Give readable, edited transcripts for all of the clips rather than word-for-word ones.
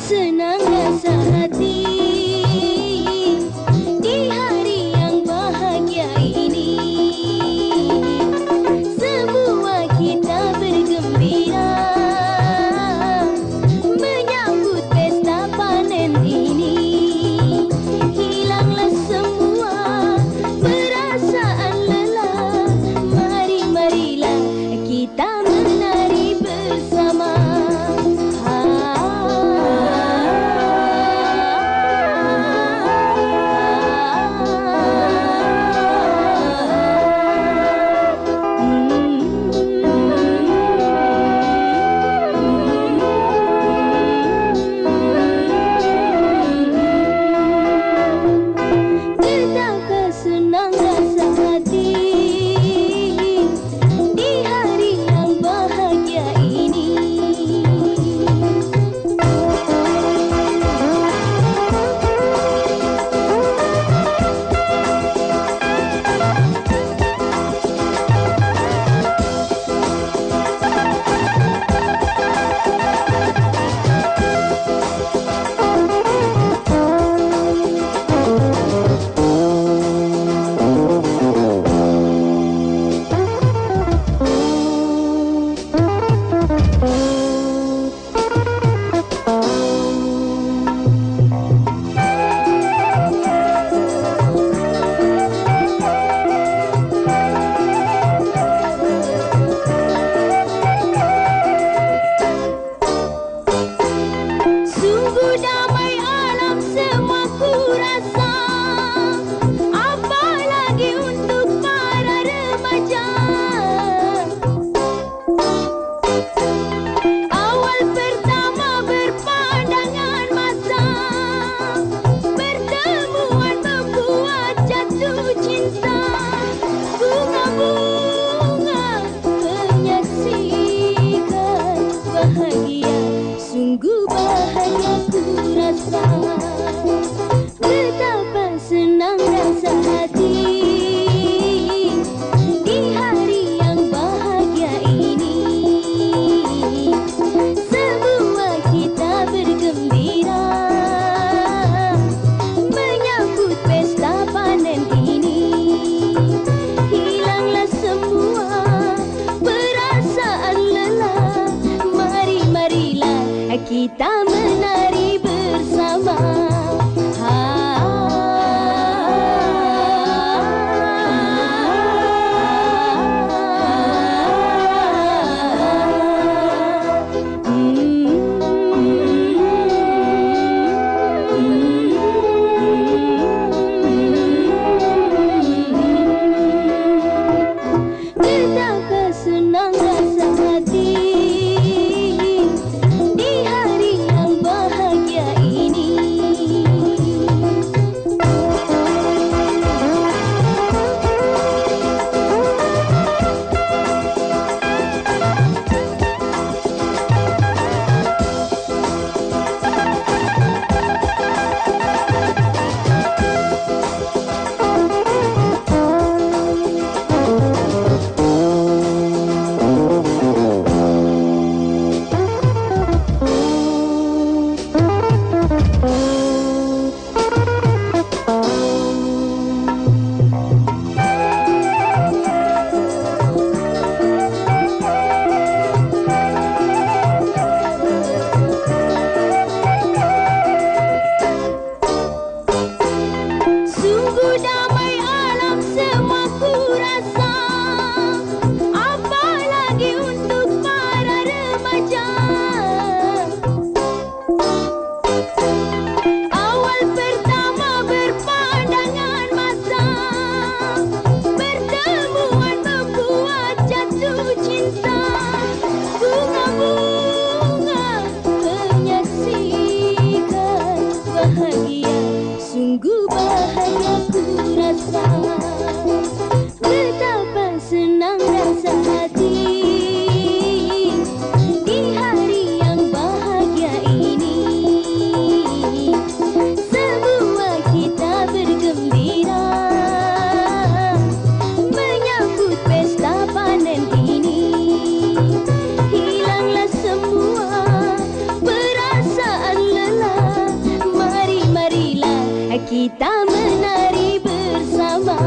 senang rasa hati di hari yang bahagia ini. Semua kita bergembira menyambut pesta panen ini. Hilanglah semua perasaan lelah. Marilah kita menari bersama. Betapa senang rasa hati di hari yang bahagia ini. Sungguh damai alam semua ku rasa, apalagi untuk para remaja. Awal pertama berpandangan mata, pertemuan membuat jatuh cinta. Bunga-bunga menyaksikan bahagia, sungguh bahagia ku rasa. Betapa senang rasa hati di hari yang bahagia ini. Semua kita bergembira menyambut pesta panen ini. Hilanglah semua perasaan lelah. Marilah kita menari bersama. Betapa senang rasa hati di hari yang bahagia ini. Sungguh damai alam semua ku rasa, apalagi untuk para remaja. Awal pertama berpandangan mata, pertemuan membuat jatuh cinta. Bunga-bunga menyaksikan bahagia, sungguh bahagia ku rasa. Betapa senang rasa hati di hari yang bahagia ini. Semua kita bergembira menyambut pesta panen ini. Hilanglah semua perasaan lelah. kita menari bersama.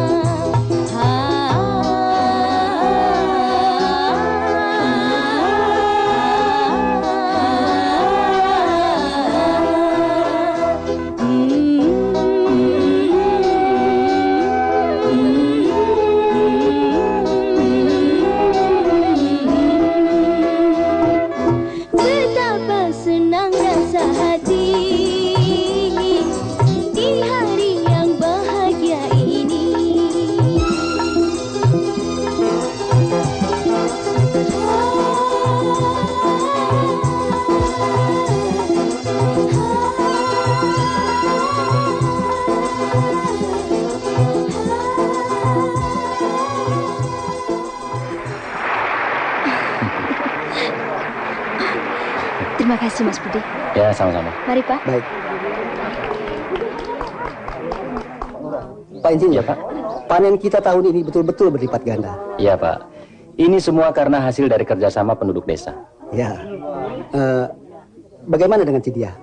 Terima kasih Mas Budi. Ya, sama-sama. Mari Pak. Baik. Pak Insinyur, Ya, Pak. panen kita tahun ini betul-betul berlipat ganda. Iya, Pak. Ini semua karena hasil dari kerjasama penduduk desa. Ya. Bagaimana dengan Cidia?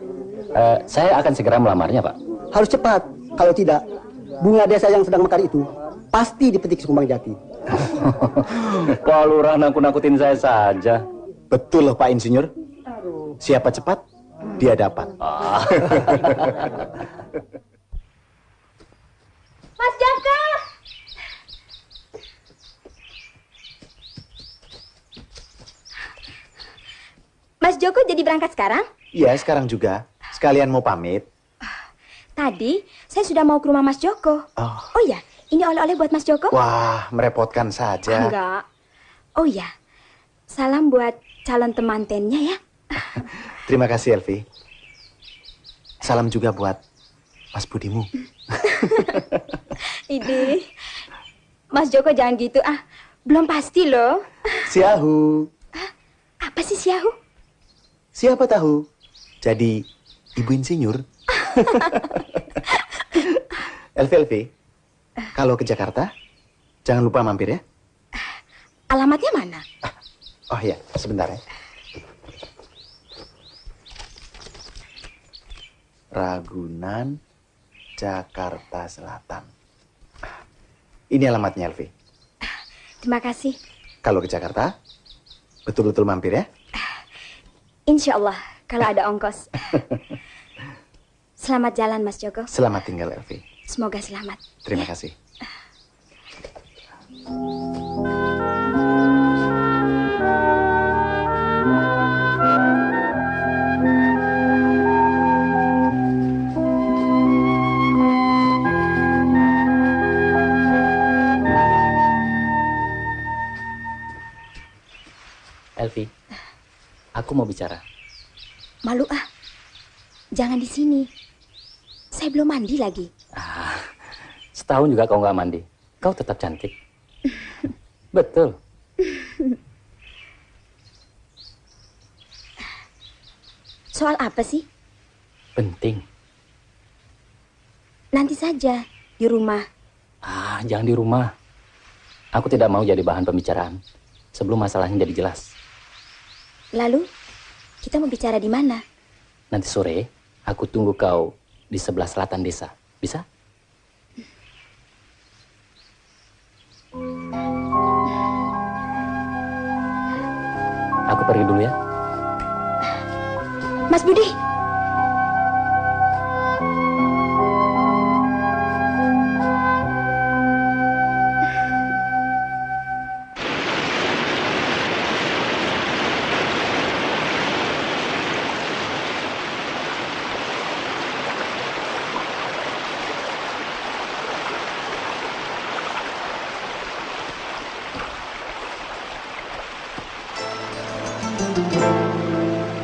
Saya akan segera melamarnya, Pak. Harus cepat. Kalau tidak, bunga desa yang sedang mekar itu pasti dipetik Sukumbang Jati. Pak Lurah nakut-nakutin saya saja. Betul loh Pak Insinyur. Siapa cepat, dia dapat. Mas Jaka! Mas Joko jadi berangkat sekarang? Iya, sekarang juga. Sekalian mau pamit. Tadi saya sudah mau ke rumah Mas Joko. Oh ya, ini oleh-oleh buat Mas Joko? Wah, merepotkan saja. Enggak. Oh ya, salam buat calon temantennya ya. Terima kasih, Elvi. Salam juga buat Mas Budimu. Ide, Mas Joko jangan gitu ah. Belum pasti loh. Siahu. Apa sih siahu? Siapa tahu. Jadi, Ibu Insinyur. Elvi, kalau ke Jakarta, jangan lupa mampir ya. Alamatnya mana? Oh ya, sebentar ya. Ragunan, Jakarta Selatan. Ini alamatnya, Elvi. Terima kasih. Kalau ke Jakarta, betul-betul mampir ya. Insya Allah, kalau ada ongkos. Selamat jalan, Mas Joko. Selamat tinggal, Elvi. Semoga selamat. Terima kasih. Elvi, aku mau bicara. Malu ah. Jangan di sini. Saya belum mandi lagi. Setahun juga kau nggak mandi. Kau tetap cantik. Betul. Soal apa sih? Penting. Nanti saja di rumah. Jangan di rumah. Aku tidak mau jadi bahan pembicaraan sebelum masalahnya jadi jelas. Lalu, kita mau bicara di mana? Nanti sore, aku tunggu kau di sebelah selatan desa. Bisa? Aku pergi dulu ya. Mas Budi.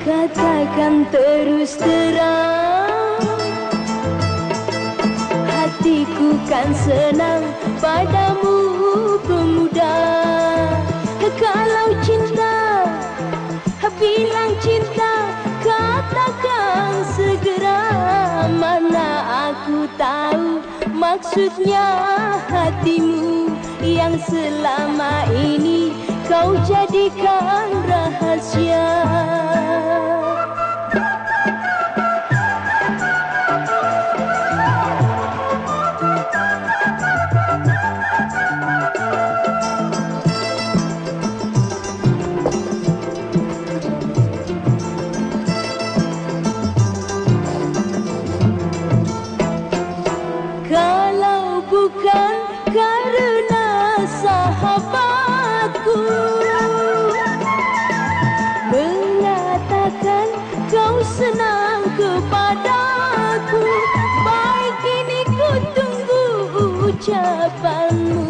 Katakan terus terang, hatiku kan senang padamu pemuda. Kalau cinta, bilang cinta, katakan segera. Mana aku tahu maksudnya hatimu yang selama ini kau jadikan rahasia. padaku. Baik ini ku tunggu ucapanmu.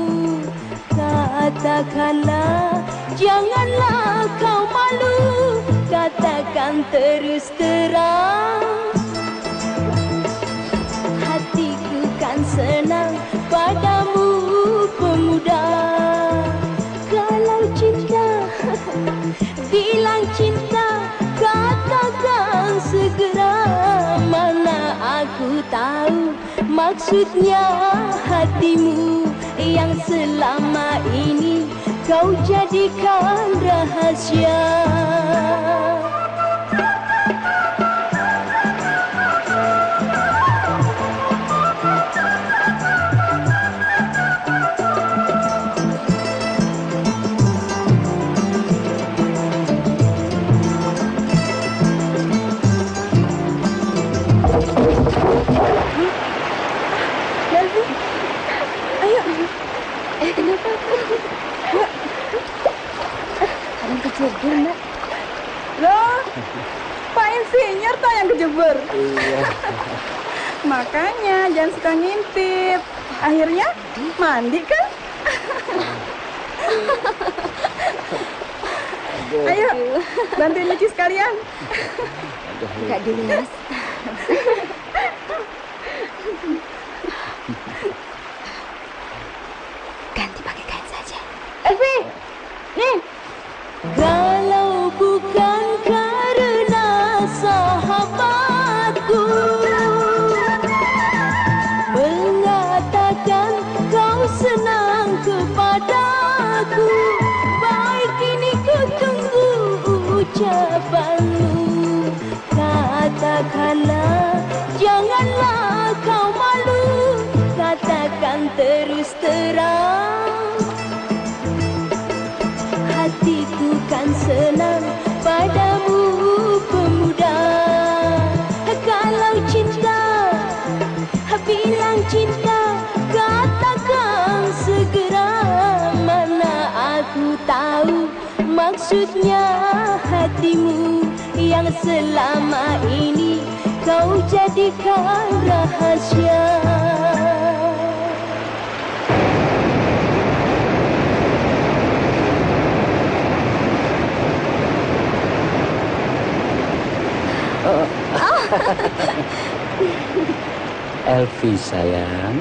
Katakanlah, janganlah kau malu. Katakan terus terang. Hatiku kan senang padamu pemuda. Kalau cinta, bilang cinta, katakan segera. Mana aku tahu maksudnya hatimu yang selama ini kau jadikan rahasia. Kenapa? Kadang kejebur, Mbak. Loh, Pak Insinyur toh yang kejebur. Iya. Makanya jangan suka ngintip. Akhirnya mandi kan? Ayo, bantuin nyuci sekalian. Enggak dulu, Mas. Ganti pakai kain saja. Elvi, nih. Kalau bukan karena sahabatku mengatakan kau senang kepadaku, baik ini ku tunggu ucapanmu. Katakanlah, janganlah kau malu. Katakan terus terang. Hatiku kan senang padamu pemuda. Kalau cinta, bilang cinta, katakan segera. Mana aku tahu maksudnya hatimu yang selama ini kau jadikan rahasia. Elvi sayang,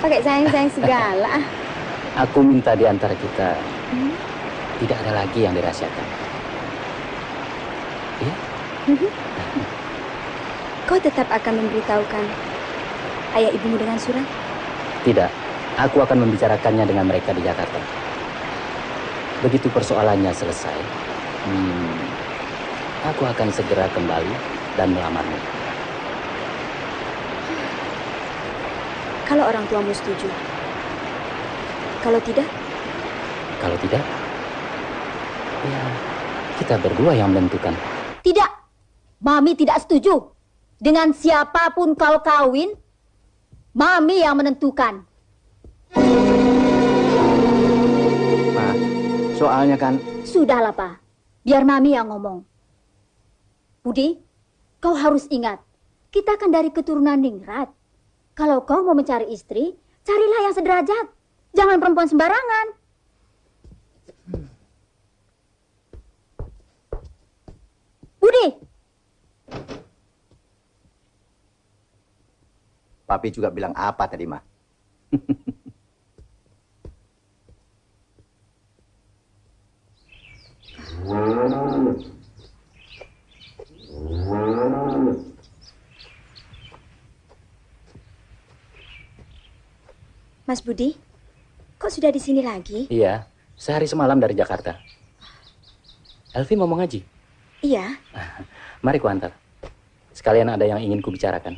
Pakai sayang-sayang segala. aku minta di antara kita tidak ada lagi yang dirahasiakan. Ya? Kau tetap akan memberitahukan ayah ibumu dengan surat? Tidak, aku akan membicarakannya dengan mereka di Jakarta. Begitu persoalannya selesai, aku akan segera kembali dan melamarmu. Kalau orang tuamu setuju. Kalau tidak? Kalau tidak, ya kita berdua yang menentukan. Tidak, Mami tidak setuju. Dengan siapapun kau kawin, Mami yang menentukan. Ma, soalnya kan... Sudahlah, Pak. Biar Mami yang ngomong. Budi, kau harus ingat, kita kan dari keturunan ningrat. Kalau kau mau mencari istri, carilah yang sederajat. Jangan perempuan sembarangan. Budi! Papi juga bilang apa tadi, Ma? Mas Budi, kok sudah di sini lagi? Iya, sehari semalam dari Jakarta. Elvi mau ngaji? Iya. Mari ku antar. Sekalian ada yang ingin ku bicarakan.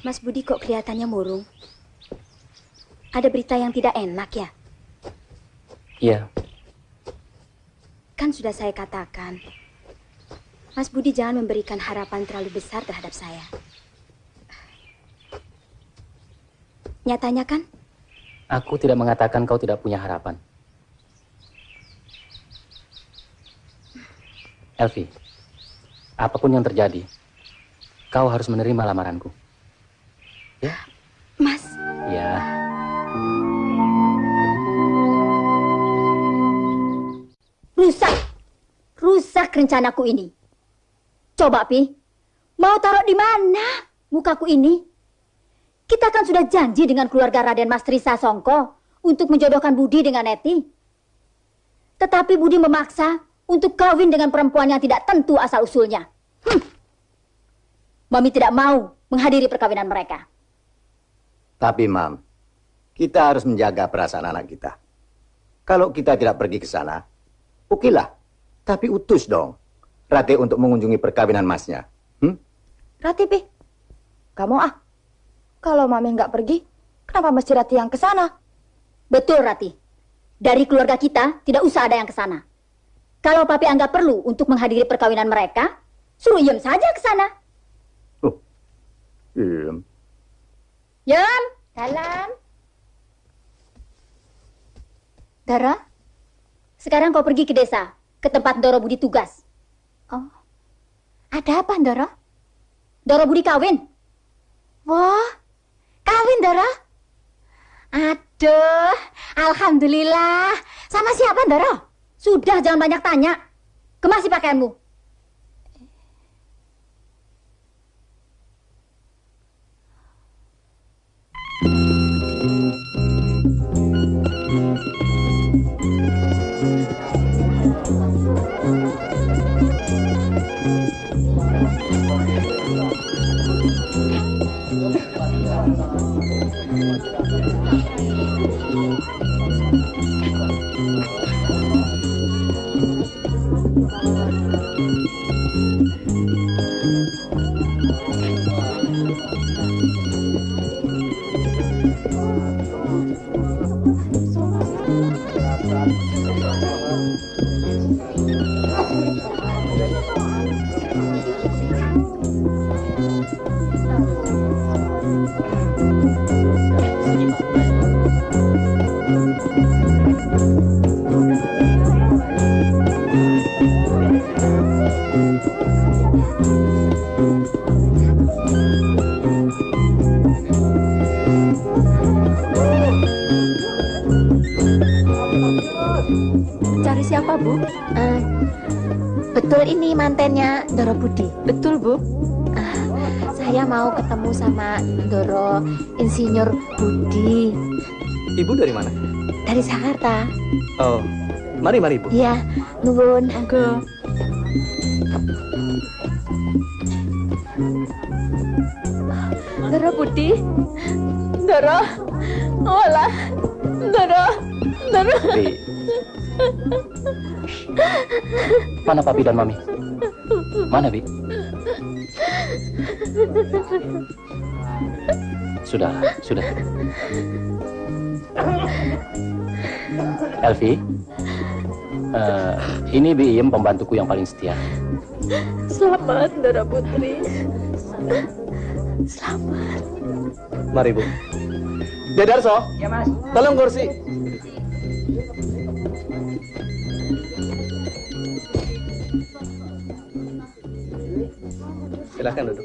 Mas Budi kok kelihatannya murung? Ada berita yang tidak enak ya? Iya, Kan sudah saya katakan, Mas Budi jangan memberikan harapan terlalu besar terhadap saya. Nyatanya kan? aku tidak mengatakan kau tidak punya harapan. Elvi, apapun yang terjadi, kau harus menerima lamaranku. Ya? Mas. Ya. Rusak rencanaku ini. Coba, Pi, mau taruh di mana mukaku ini? Kita kan sudah janji dengan keluarga Raden Mas Trisa Songko untuk menjodohkan Budi dengan Neti. Tetapi Budi memaksa untuk kawin dengan perempuan yang tidak tentu asal-usulnya. Mami tidak mau menghadiri perkawinan mereka. Tapi, Mam, kita harus menjaga perasaan anak kita. Kalau kita tidak pergi ke sana, okelah. Tapi utus dong Rati untuk mengunjungi perkawinan masnya. Rati, Pi. Kamu Kalau Mami nggak pergi, kenapa mesti Rati yang ke sana? Betul, Rati. Dari keluarga kita tidak usah ada yang ke sana. Kalau Papi anggap perlu untuk menghadiri perkawinan mereka, suruh Iem saja ke sana. Iem. Iem, dalam. Dara, sekarang kau pergi ke desa, ke tempat Ndoro Budi tugas. Oh, ada apa, Ndoro? Ndoro Budi kawin. Wah, kawin, Ndoro? Aduh, alhamdulillah. Sama siapa, Ndoro? Sudah, jangan banyak tanya. Kemasi pakaianmu. Cari siapa, Bu? Betul ini mantennya Ndoro Budi. Betul, Bu. Saya mau ketemu sama Ndoro Insinyur Budi. Ibu dari mana? Dari Jakarta. Oh, mari Ibu. Iya, nuwun. Monggo. Ndoro Budi. Ndoro. Olah. Ndoro. Bi. Mana Papi dan Mami? Mana, Bi? Sudah. Elvi, ini Bi Iem, pembantuku yang paling setia. Selamat, Ndoro Putri. Selamat. Mari, Bu. Dedarso. Ya, Mas. Tolong kursi. Silahkan duduk.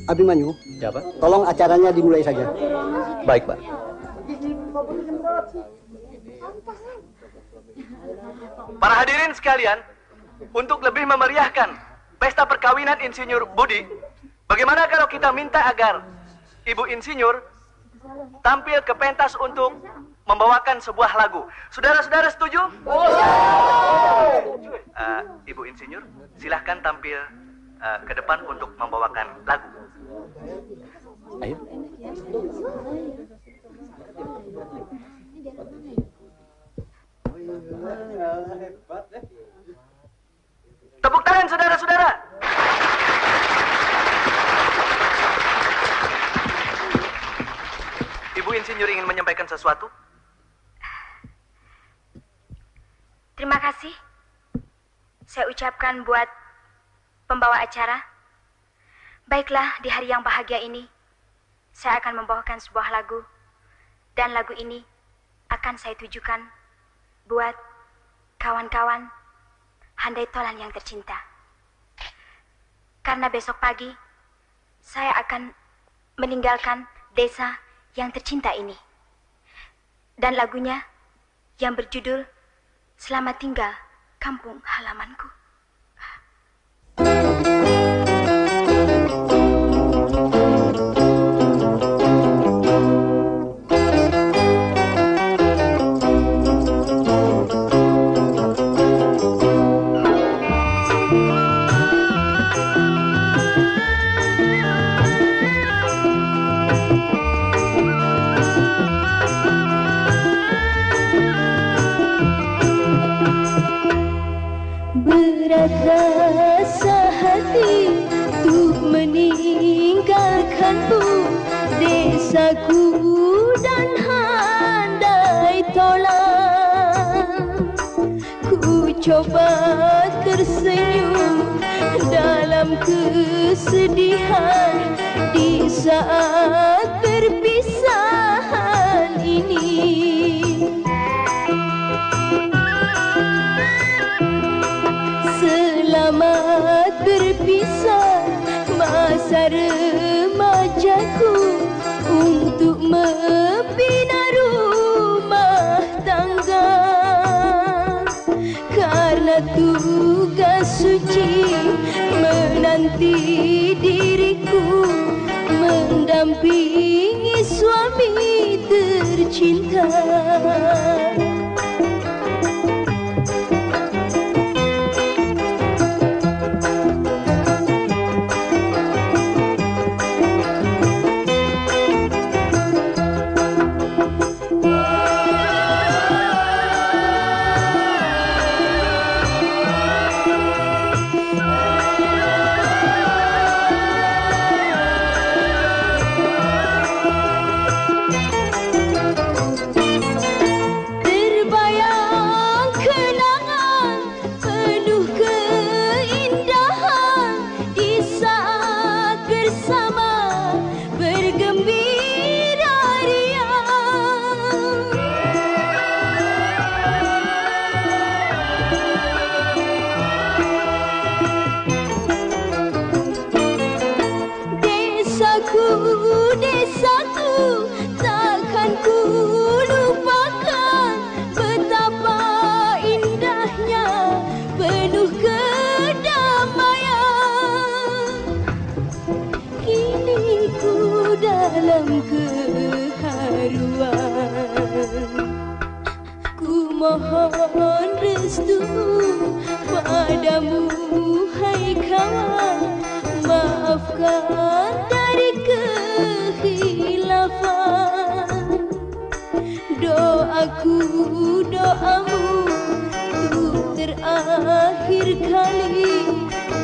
Abimanyu, Ya, Pak. tolong acaranya dimulai saja. Baik, Pak. Para hadirin sekalian, untuk lebih memeriahkan pesta perkawinan Insinyur Budi, bagaimana kalau kita minta agar Ibu Insinyur tampil ke pentas untuk membawakan sebuah lagu. Saudara-saudara setuju? Ibu Insinyur, silahkan tampil ke depan untuk membawakan lagu. Ayo. Tepuk tangan saudara-saudara. Ibu Insinyur ingin menyampaikan sesuatu? Terima kasih. Saya ucapkan buat pembawa acara. Baiklah, di hari yang bahagia ini, saya akan membawakan sebuah lagu. Dan lagu ini akan saya tujukan buat kawan-kawan, Handai Tolan yang tercinta. Karena besok pagi saya akan meninggalkan desa yang tercinta ini. Dan lagunya yang berjudul Selamat Tinggal Kampung Halamanku. Rasa hati untuk meninggalkanmu, desaku dan handai Tolan. Ku coba tersenyum dalam kesedihan di saat perpisahan ini. Selamat berpisah masa remajaku untuk membina rumah tangga. Karena tugas suci menanti diriku mendampingi suami tercinta. Desaku, takkan ku lupakan betapa indahnya penuh kedamaian. Kini ku dalam keharuan, ku mohon restu padamu hai kawan, maafkan dari kehilafan. Doaku, doamu untuk terakhir kali,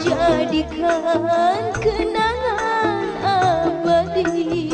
jadikan kenangan abadi.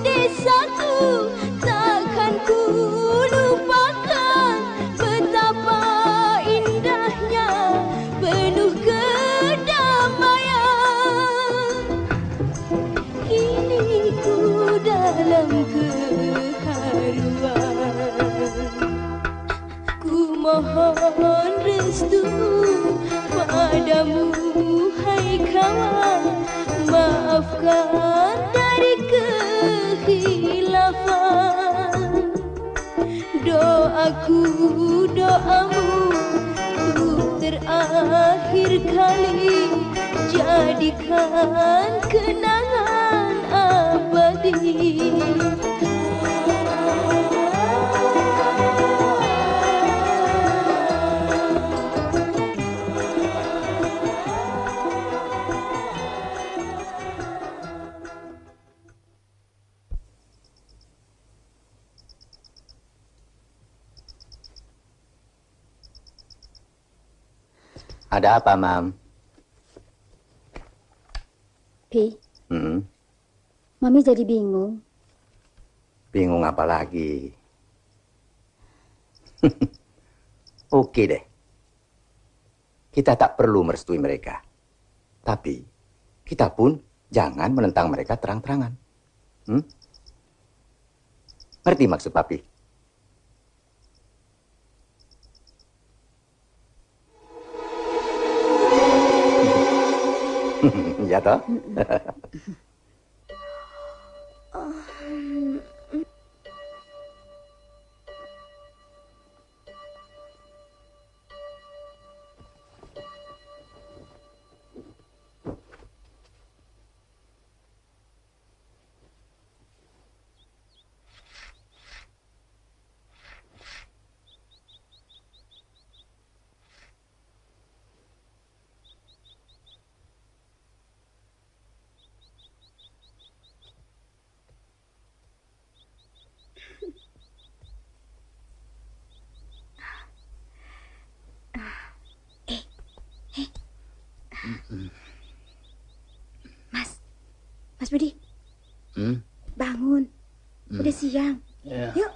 Desaku, takkan ku lupakan betapa indahnya penuh kedamaian. Kini ku dalam keharuan, ku mohon restu padamu hai kawan, maafkan dari kehilafan. Doaku, doamu untuk terakhir kali, jadikan berikan kenangan abadi. Ada apa, Mam? Pi, Mami jadi bingung. Bingung apa lagi? Oke deh. Kita tak perlu merestui mereka. Tapi, kita pun jangan menentang mereka terang-terangan. Ngerti maksud Papi? Ya toh? Mas Budi, bangun. Udah siang. Ya. Yuk.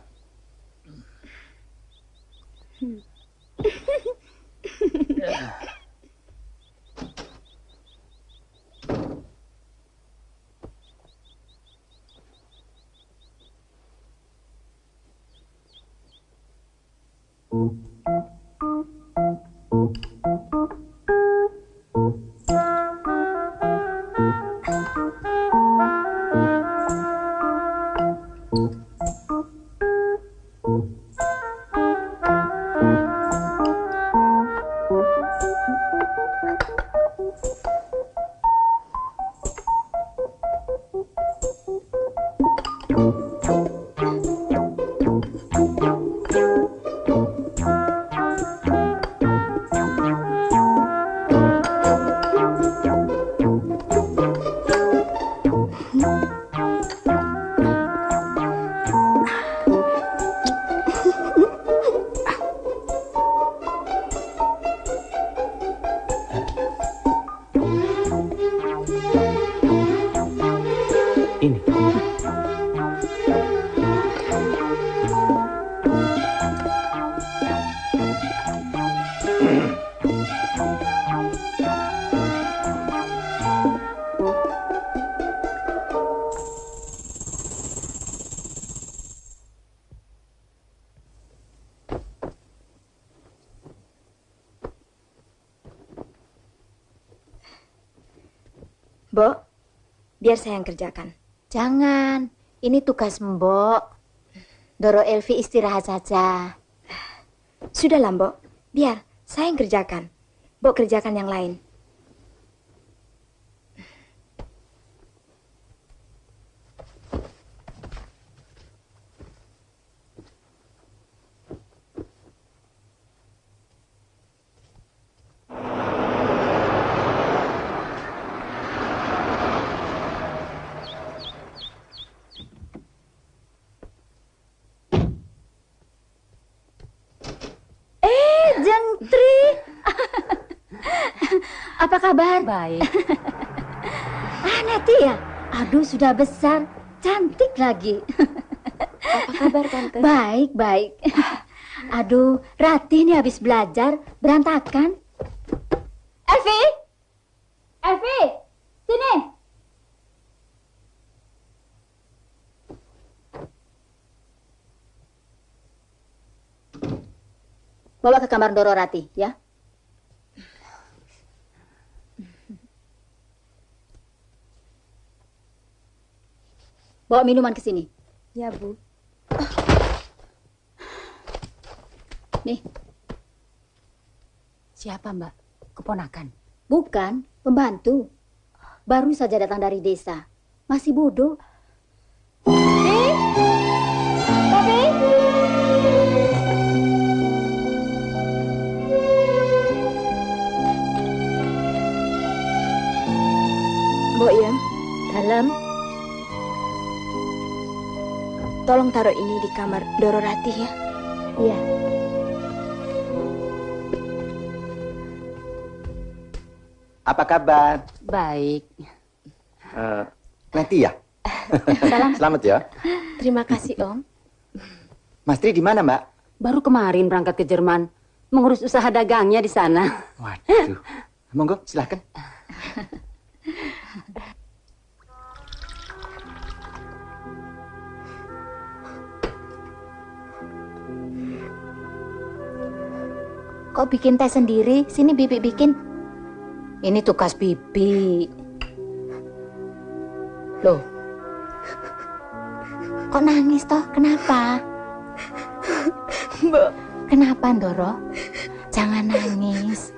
Mbok, biar saya yang kerjakan. Jangan, ini tugas Mbok. Doro Elvi istirahat saja. Sudahlah, Mbok. Biar saya yang kerjakan. Mbok kerjakan yang lain. Jengtri. Apa kabar? Baik. Neti ya? Aduh, sudah besar. Cantik lagi. Apa kabar, Tante? Baik, baik. Aduh, Rati ini habis belajar berantakan. Elvi! Elvi! Sini! Bawa ke kamar Doro Rati, ya. Bawa minuman ke sini. Ya, Bu. Nih. Siapa, Mbak? Keponakan? Bukan, pembantu. baru saja datang dari desa. Masih bodoh. Mbok Iem, dalam. Tolong taruh ini di kamar Doro Ratih ya. Iya. Apa kabar? Baik. Neti ya? Salam. Selamat ya. Terima kasih Om. Mas Tri di mana, Mbak? Baru kemarin berangkat ke Jerman, mengurus usaha dagangnya di sana. Waduh. Monggo, silahkan. Kok bikin teh sendiri? Sini Bibi bikin. Ini tugas Bibi. Loh, Kok nangis toh? Kenapa? Mbak. Kenapa Ndoro? Jangan nangis.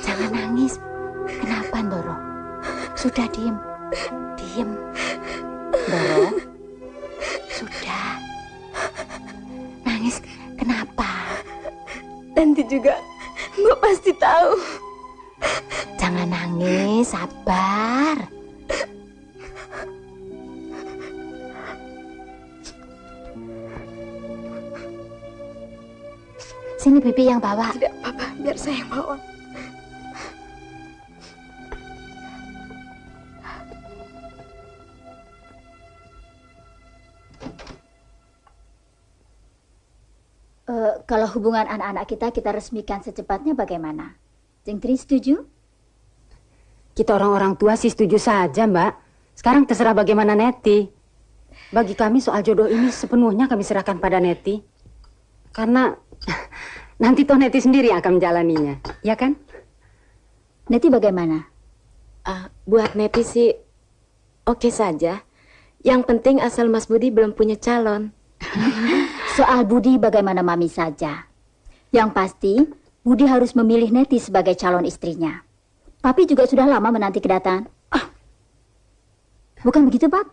Jangan nangis. Kenapa Ndoro? Sudah diem. Diem. Ndoro. Sudah. Nangis kenapa? Nanti juga Mbak pasti tahu. Jangan nangis, sabar. Sini Bibi yang bawa. Tidak apa-apa, biar saya yang bawa. Kalau hubungan anak-anak kita resmikan secepatnya bagaimana? Jeng Tri setuju? kita orang-orang tua sih setuju saja, Mbak. Sekarang terserah bagaimana Neti. Bagi kami soal jodoh ini sepenuhnya kami serahkan pada Neti. Karena nanti toh Neti sendiri yang akan menjalaninya, ya kan? Neti bagaimana? Buat Neti sih oke saja. Yang penting asal Mas Budi belum punya calon. Soal Budi bagaimana Mami saja. Yang pasti Budi harus memilih Neti sebagai calon istrinya. Papi juga sudah lama menanti kedatangan. Bukan begitu, Pap?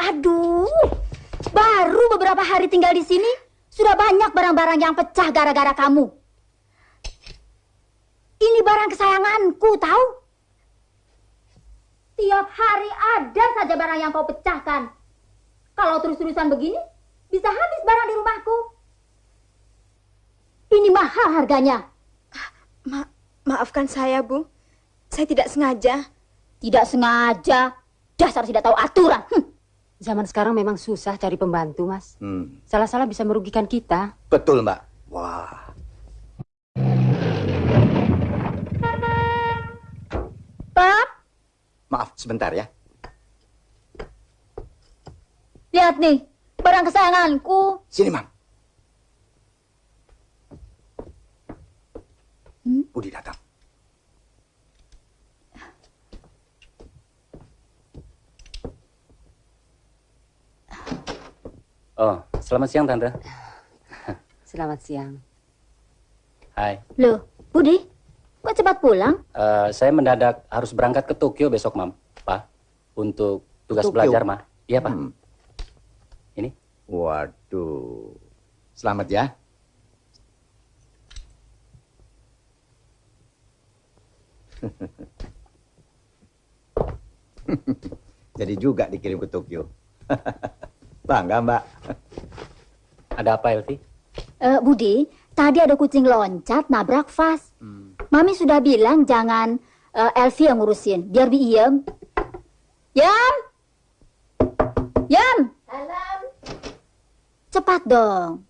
Aduh. Baru beberapa hari tinggal di sini, sudah banyak barang-barang yang pecah gara-gara kamu. Ini barang kesayanganku, tahu? Tiap hari ada saja barang yang kau pecahkan. Kalau terus-terusan begini, bisa habis barang di rumahku. Ini mahal harganya. Maafkan saya, Bu. Saya tidak sengaja. Tidak sengaja. Dasar tidak tahu aturan. Zaman sekarang memang susah cari pembantu, Mas. Salah-salah bisa merugikan kita. Betul, Mbak. Wah. Pap, Maaf, sebentar ya. lihat nih, barang kesayanganku. Sini, Mam. Budi datang. Oh, selamat siang, Tante. Selamat siang. Hai. Loh, Budi, kok cepat pulang? Saya mendadak harus berangkat ke Tokyo besok, Mam. Pak, untuk tugas Tokyo? belajar, Ma. Iya, Pak. Ini. Waduh. Selamat ya. Jadi juga dikirim ke Tokyo. Bangga, Mbak. Ada apa, Elvi? Budi, tadi ada kucing loncat nabrak vas. Mami sudah bilang jangan Elvi yang ngurusin, biar Bi Iem. Yam! Yam! Salam. Cepat dong.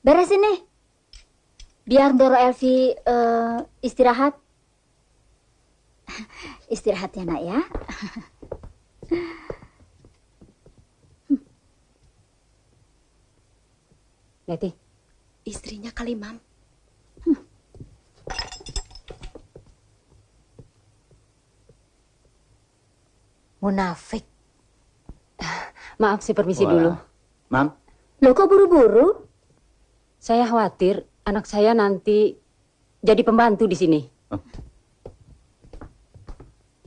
Beresin nih. Biar Doro Elvi istirahat. Istirahat ya, Nak ya. Neti. Istrinya kali, Mam. Munafik. Maaf, saya permisi dulu. Mam. Loh kok buru-buru? Saya khawatir anak saya nanti jadi pembantu di sini.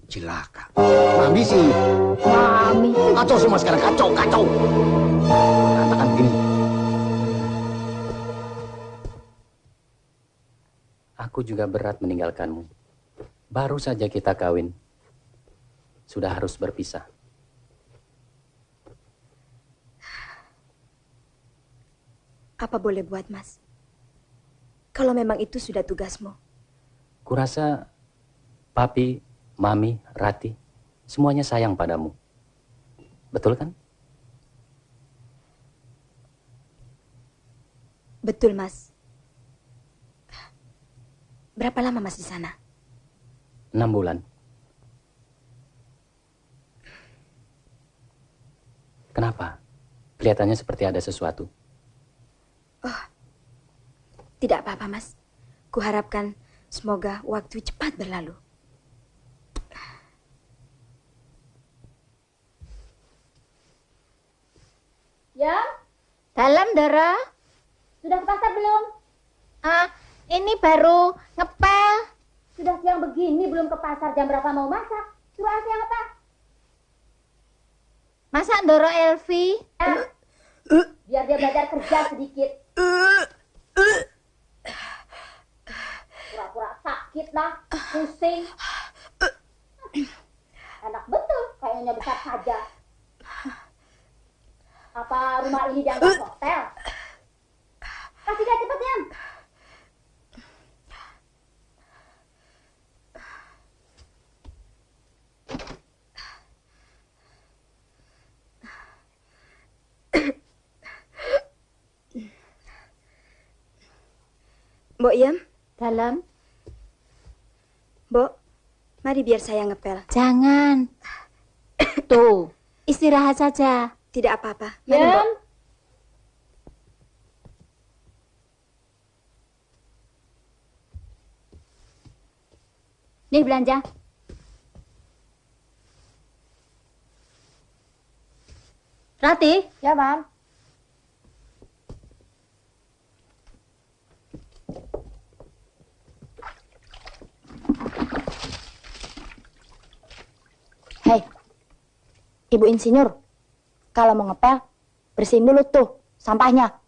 Cilaka. Mami sih. Mami. Kacau semua sekarang, kacau. Katakan begini. Aku juga berat meninggalkanmu. Baru saja kita kawin. Sudah harus berpisah. Apa boleh buat, Mas? Kalau memang itu sudah tugasmu. Kurasa Papi, Mami, Rati, semuanya sayang padamu. Betul kan? Betul, Mas. Berapa lama Mas di sana? 6 bulan. Kenapa? Kelihatannya seperti ada sesuatu. Oh, tidak apa-apa, Mas. Kuharapkan semoga waktu cepat berlalu. Ya? Dalam, Doro. Sudah ke pasar belum? Ini baru ngepel. Sudah siang begini belum ke pasar, jam berapa mau masak? Suruh Elvi yang apa? Masak Doro Elvi. Biar dia belajar kerja sedikit. Pura-pura sakit lah, pusing. Enak betul, kayaknya besar saja. Apa rumah ini dianggap hotel? Kasih dia cepet, Yam. Mbok Yam? Dalam. Mbok, mari biar saya ngepel. Jangan. Tuh, istirahat saja. Tidak apa-apa. Mari, Mbok. Yam. Nih belanja. Rati? Ya, Mam. Hei, Ibu Insinyur, kalau mau ngepel, bersihin dulu tuh sampahnya.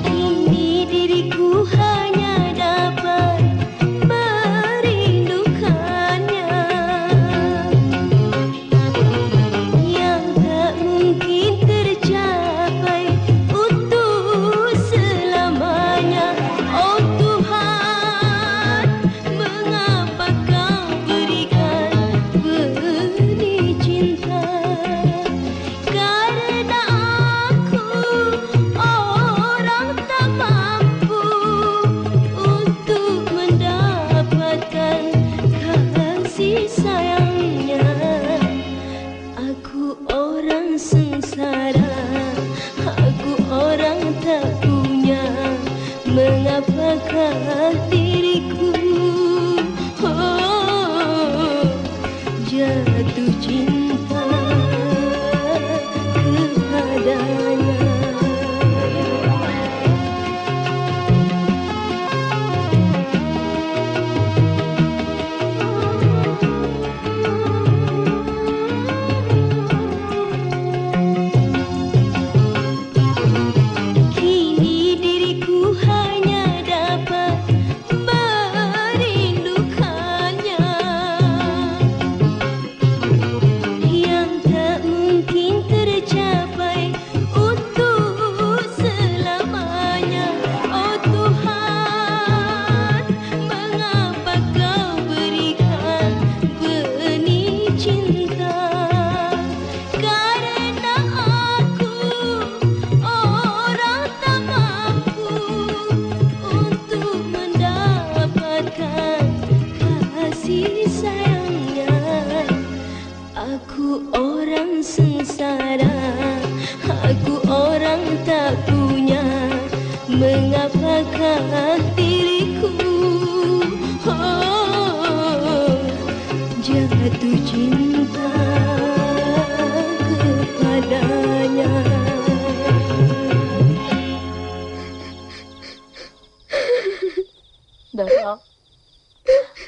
Kini diriku hanya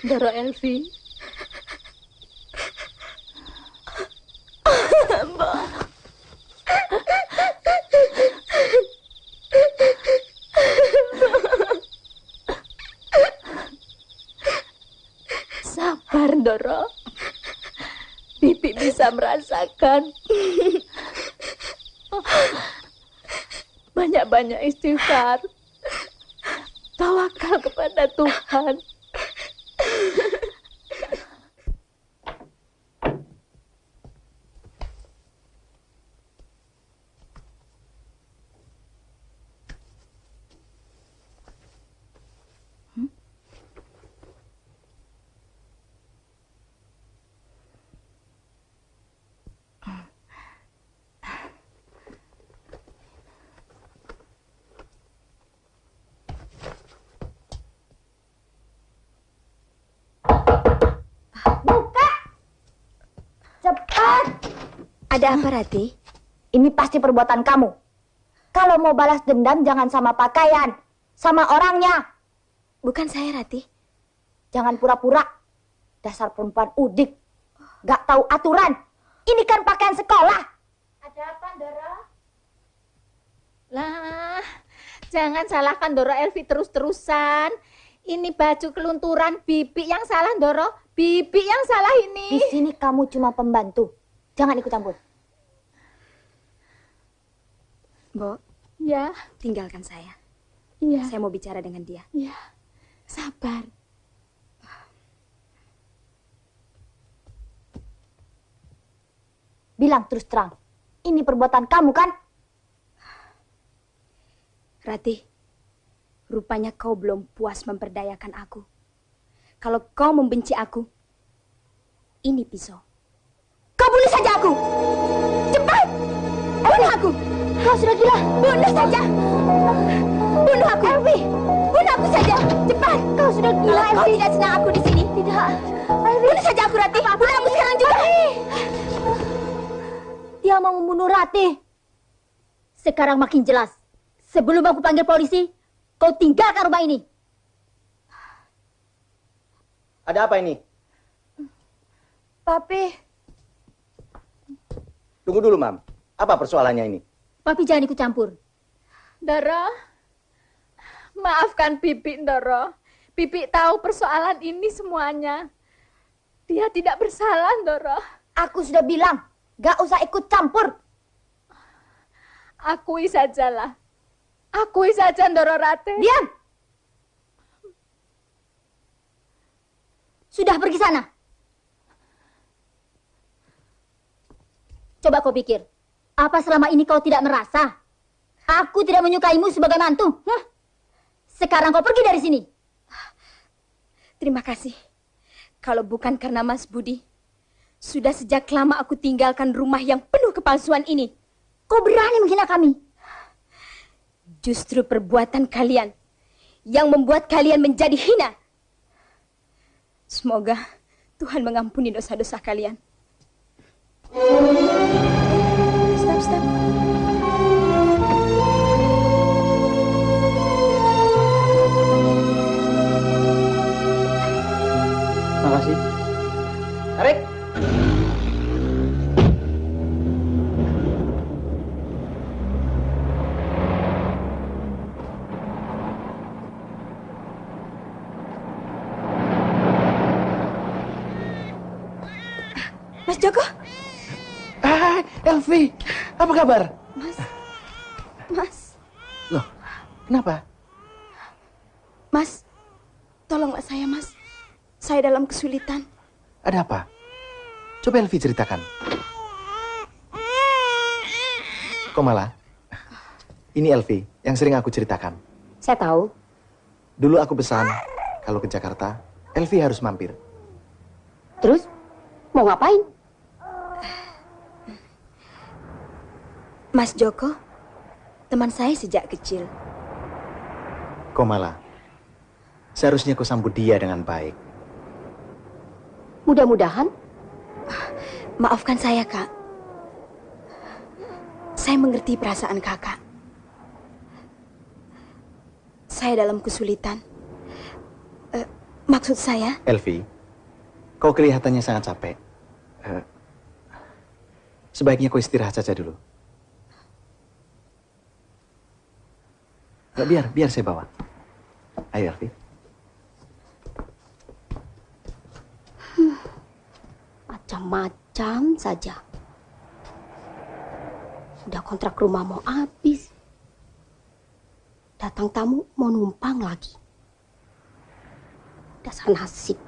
Doro Elvi. Sabar, Doro. Bibi bisa merasakan. Banyak-banyak istighfar. Tawakal kepada Tuhan. Ada apa, Rati? Ini pasti perbuatan kamu. Kalau mau balas dendam jangan sama pakaian, sama orangnya. Bukan saya, Rati. Jangan pura-pura. Dasar perempuan udik. Gak tahu aturan. Ini kan pakaian sekolah. Ada apa, Doro? Lah, jangan salahkan Doro Elvi terus-terusan. Ini baju kelunturan, Bibi yang salah, Doro. Bibi yang salah ini. Di sini kamu cuma pembantu. Jangan ikut campur. Mbok, Ya, tinggalkan saya. iya, Saya mau bicara dengan dia. iya. Sabar. Bilang terus terang. Ini perbuatan kamu kan? Rati, rupanya kau belum puas memperdayakan aku. Kalau kau membenci aku, ini pisau. Kau bunuh saja aku! Cepat! Bunuh aku! Kau sudah gila! Bunuh saja! Bunuh aku! Elvi! Bunuh aku saja! Cepat! Kau sudah gila, Elvi! Kau tidak senang aku di sini? Tidak. Elvi! Bunuh saja aku, Rati! Bunuh aku sekarang juga! Dia mau membunuh Rati. Sekarang makin jelas. Sebelum aku panggil polisi, kau tinggalkan rumah ini. Ada apa ini? Papi. Tunggu dulu, Mam. Apa persoalannya ini? Papi jangan ikut campur. Doro, maafkan Bibi, Doro. Bibi tahu persoalan ini semuanya. Dia tidak bersalah, Doro. Aku sudah bilang, gak usah ikut campur. Akui sajalah. Akui saja, Doro Rate. Diam! Sudah pergi sana. Coba kau pikir, apa selama ini kau tidak merasa? Aku tidak menyukaimu sebagai mantu. Hah? Sekarang kau pergi dari sini. Terima kasih. Kalau bukan karena Mas Budi, sudah sejak lama aku tinggalkan rumah yang penuh kepalsuan ini. Kau berani menghina kami. Justru perbuatan kalian yang membuat kalian menjadi hina. Semoga Tuhan mengampuni dosa-dosa kalian. Stop. Makasih. Tarik. Mas Joko? Hai, Elvi. Apa kabar? Mas. Loh, kenapa? Mas, tolonglah saya, Mas. Saya dalam kesulitan. Ada apa? Coba Elvi ceritakan. Komala, ini Elvi yang sering aku ceritakan. Saya tahu. Dulu aku pesan, kalau ke Jakarta, Elvi harus mampir. Terus, mau ngapain? Mas Joko, teman saya sejak kecil. Komala, seharusnya kau sambut dia dengan baik. Mudah-mudahan. Maafkan saya, Kak. Saya mengerti perasaan Kakak. Saya dalam kesulitan. Maksud saya? Elvi, kau kelihatannya sangat capek. Sebaiknya kau istirahat saja dulu. Biar saya bawa. Ayo, Elvi. Macam-macam saja. Udah kontrak rumah mau habis. Datang tamu mau numpang lagi. Dasar nasib.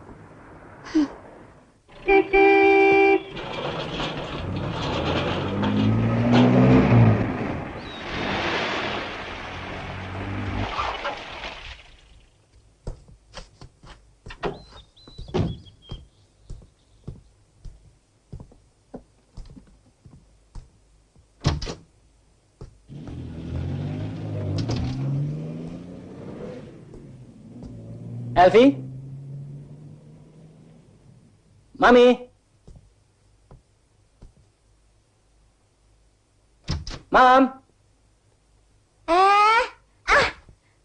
Elvi? Mami? Mam?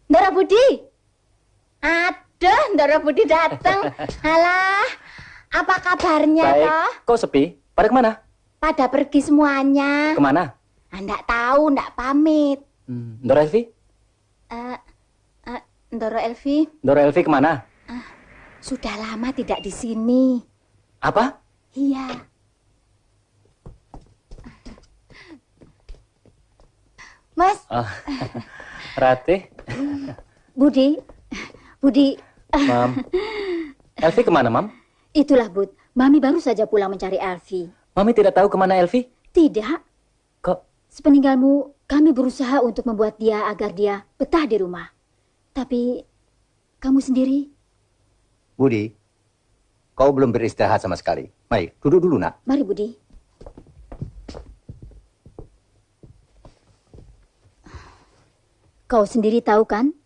Ndara Budi. Aduh, Ndara Budi datang. Alah, apa kabarnya Baik, toh? kok sepi? Pada kemana? Pada pergi semuanya. Kemana? Nggak tahu, nggak pamit. Dora Elvi? Ndoro Elvi. Dora Elvi kemana? Sudah lama tidak di sini. Apa? Iya. Mas. Ratih? Budi. Mam. Elvi kemana, Mam? Itulah, Bud. Mami baru saja pulang mencari Elvi. Mami tidak tahu kemana Elvi? Tidak. Kok? Sepeninggalmu, kami berusaha untuk membuat dia agar dia betah di rumah. Tapi, kamu sendiri? Budi, kau belum beristirahat sama sekali. Mari, duduk dulu, nak. Mari, Budi. Kau sendiri tahu kan?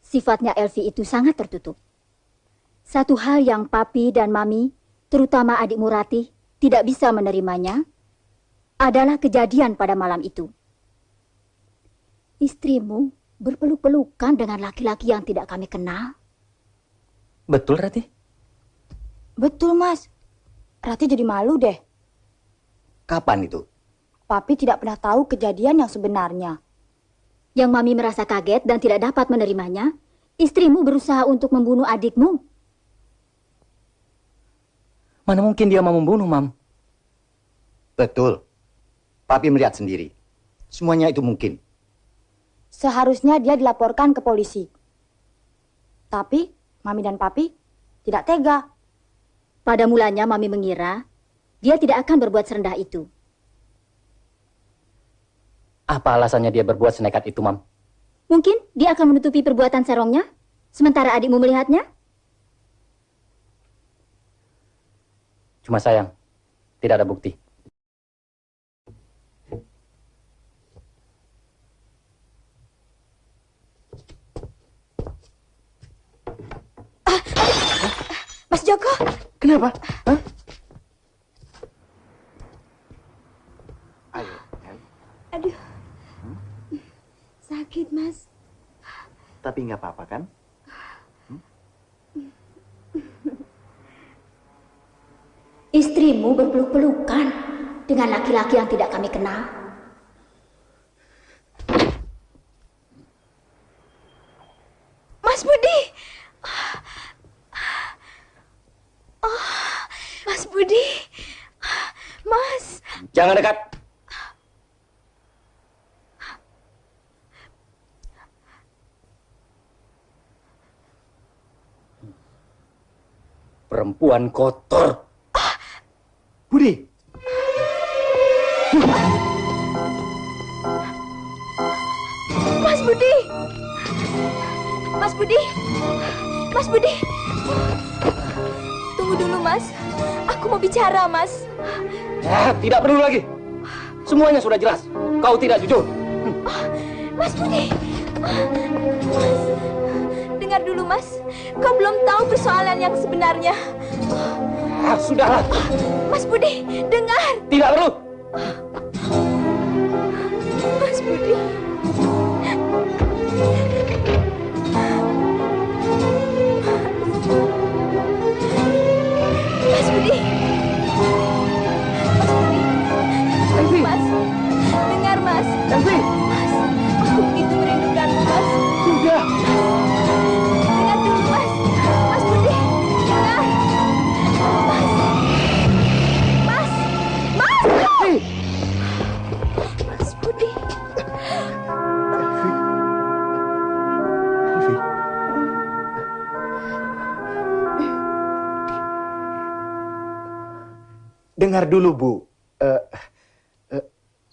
Sifatnya Elvi itu sangat tertutup. Satu hal yang Papi dan Mami, terutama adikmu Ratih, tidak bisa menerimanya, adalah kejadian pada malam itu. Istrimu berpeluk-pelukan dengan laki-laki yang tidak kami kenal. Betul, Ratih? Betul, Mas. Ratih jadi malu deh. Kapan itu? Papi tidak pernah tahu kejadian yang sebenarnya. Yang Mami merasa kaget dan tidak dapat menerimanya, istrimu berusaha untuk membunuh adikmu. Mana mungkin dia mau membunuh, Mam? Betul. Papi melihat sendiri. Semuanya itu mungkin. Seharusnya dia dilaporkan ke polisi. Tapi Mami dan Papi tidak tega. Pada mulanya Mami mengira dia tidak akan berbuat serendah itu. Apa alasannya dia berbuat senekat itu, Mam? Mungkin dia akan menutupi perbuatan serongnya, sementara adikmu melihatnya. Cuma sayang, tidak ada bukti. Mas Joko. Kenapa? Hah? Ayo, Aduh. Sakit, Mas. Tapi nggak apa-apa kan? Istrimu berpeluk-pelukan dengan laki-laki yang tidak kami kenal. Mas Budi. Mas Budi. Mas. Jangan dekat. Perempuan kotor. Budi. Mas Budi. Mas Budi. Mas Budi. Tunggu dulu, Mas. Aku mau bicara, Mas. Ya, tidak perlu lagi. Semuanya sudah jelas. Kau tidak jujur. Mas Budi. Mas. Dengar dulu, Mas. Kau belum tahu persoalan yang sebenarnya. Sudahlah. Mas Budi, dengar. Tidak perlu. Mas Budi. dengar dulu, Bu.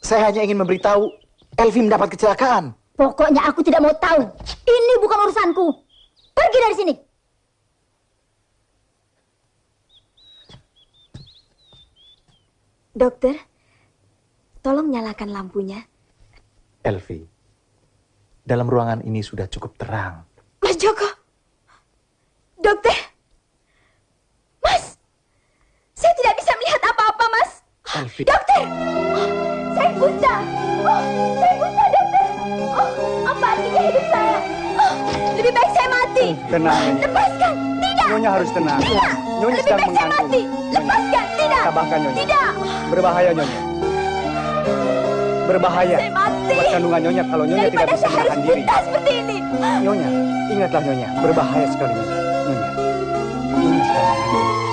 Saya hanya ingin memberitahu Elvi mendapat kecelakaan. Pokoknya aku tidak mau tahu. Ini bukan urusanku. Pergi dari sini. Dokter, tolong nyalakan lampunya. Elvi, dalam ruangan ini sudah cukup terang. Mas Joko, dokter, Mas, saya tidak bisa melihat apa-apa, Mas. Elvi. Dokter, saya buta. Saya buta, dokter. Apa artinya hidup saya? Lebih baik saya mati. Tenang. Lepaskan, tidak. Nyonya harus tenang. Tidak. Nyonya Lebih sedang baik saya mengandung. mati. Lepaskan, tidak. Tabahkan, Nyonya. Tidak. Berbahaya, Nyonya. Berbahaya. Saya mati. Buat kandungan Nyonya kalau Nyonya tidak Daripada bisa saya harus menahan diri. buta seperti ini. Nyonya, ingatlah Nyonya. Berbahaya sekali, Nyonya. Nyonya. Nyonya sedang mengandung.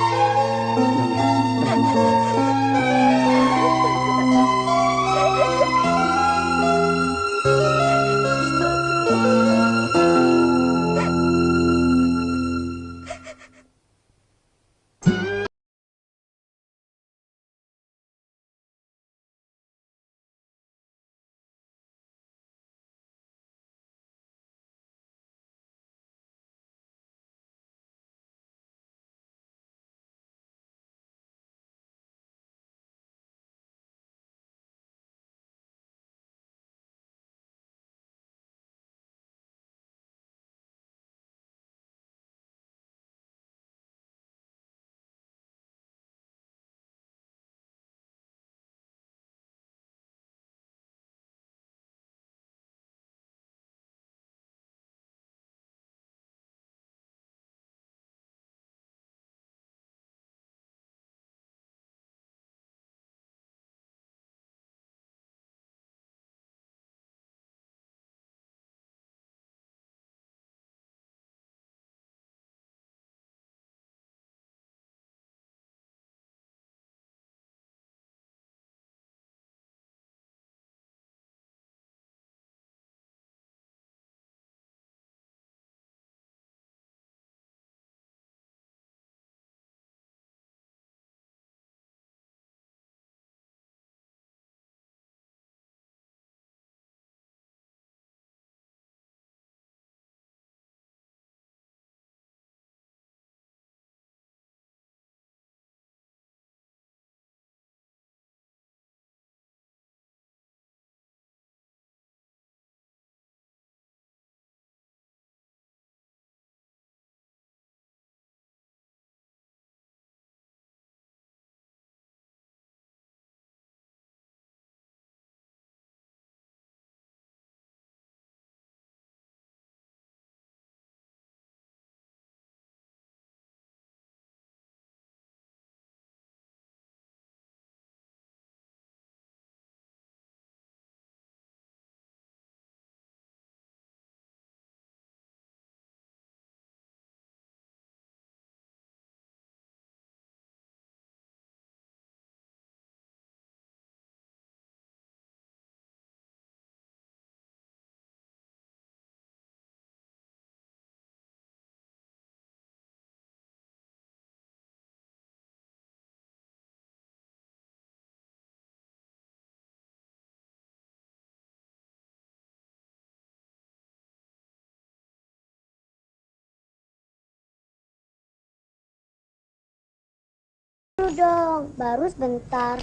Dong, baru sebentar.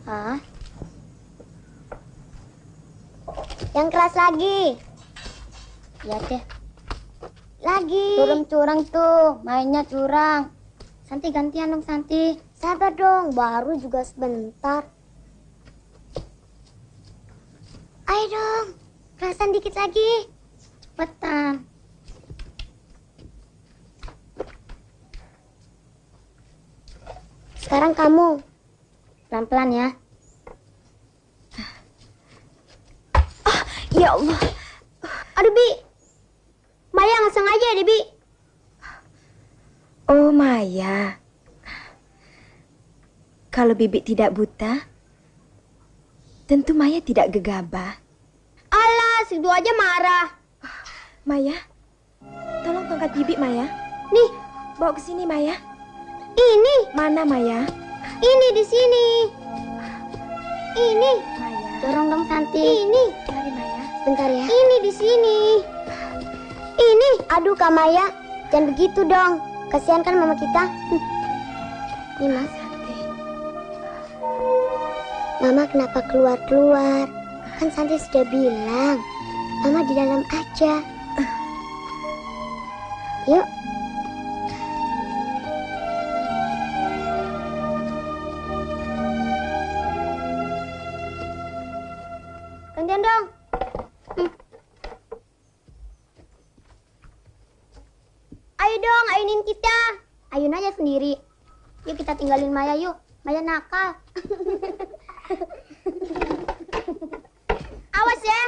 Hah? Yang keras lagi. Ya deh. Lagi. Curang tuh, mainnya curang. Santi gantian dong, Santi. Sabar dong, baru juga sebentar. Ayo dong, kerasan dikit lagi. Cepetan. Sekarang kamu pelan-pelan ya. Ya Allah. Aduh, Bi. Maya nggak sengaja deh, Bi. Oh, Maya. Kalau Bibi tidak buta, tentu Maya tidak gegabah. Alah, si dua aja marah. Maya, tolong tongkat Bibi, Maya. Nih, bawa ke sini, Maya. Ini. Mana, Maya? Ini di sini. Ini. Dorong dong Santi. Ini. Mari Maya. Bentar ya. Ini di sini. Ini. Aduh Kak Maya, jangan begitu dong. Kasihan kan mama kita. Ini Mas. Mama kenapa keluar-keluar? Kan Santi sudah bilang, Mama di dalam aja. Yuk. Gantian dong. Ayo dong, ayunin kita. Ayun aja sendiri. Yuk kita tinggalin Maya yuk. Maya nakal. Awas ya.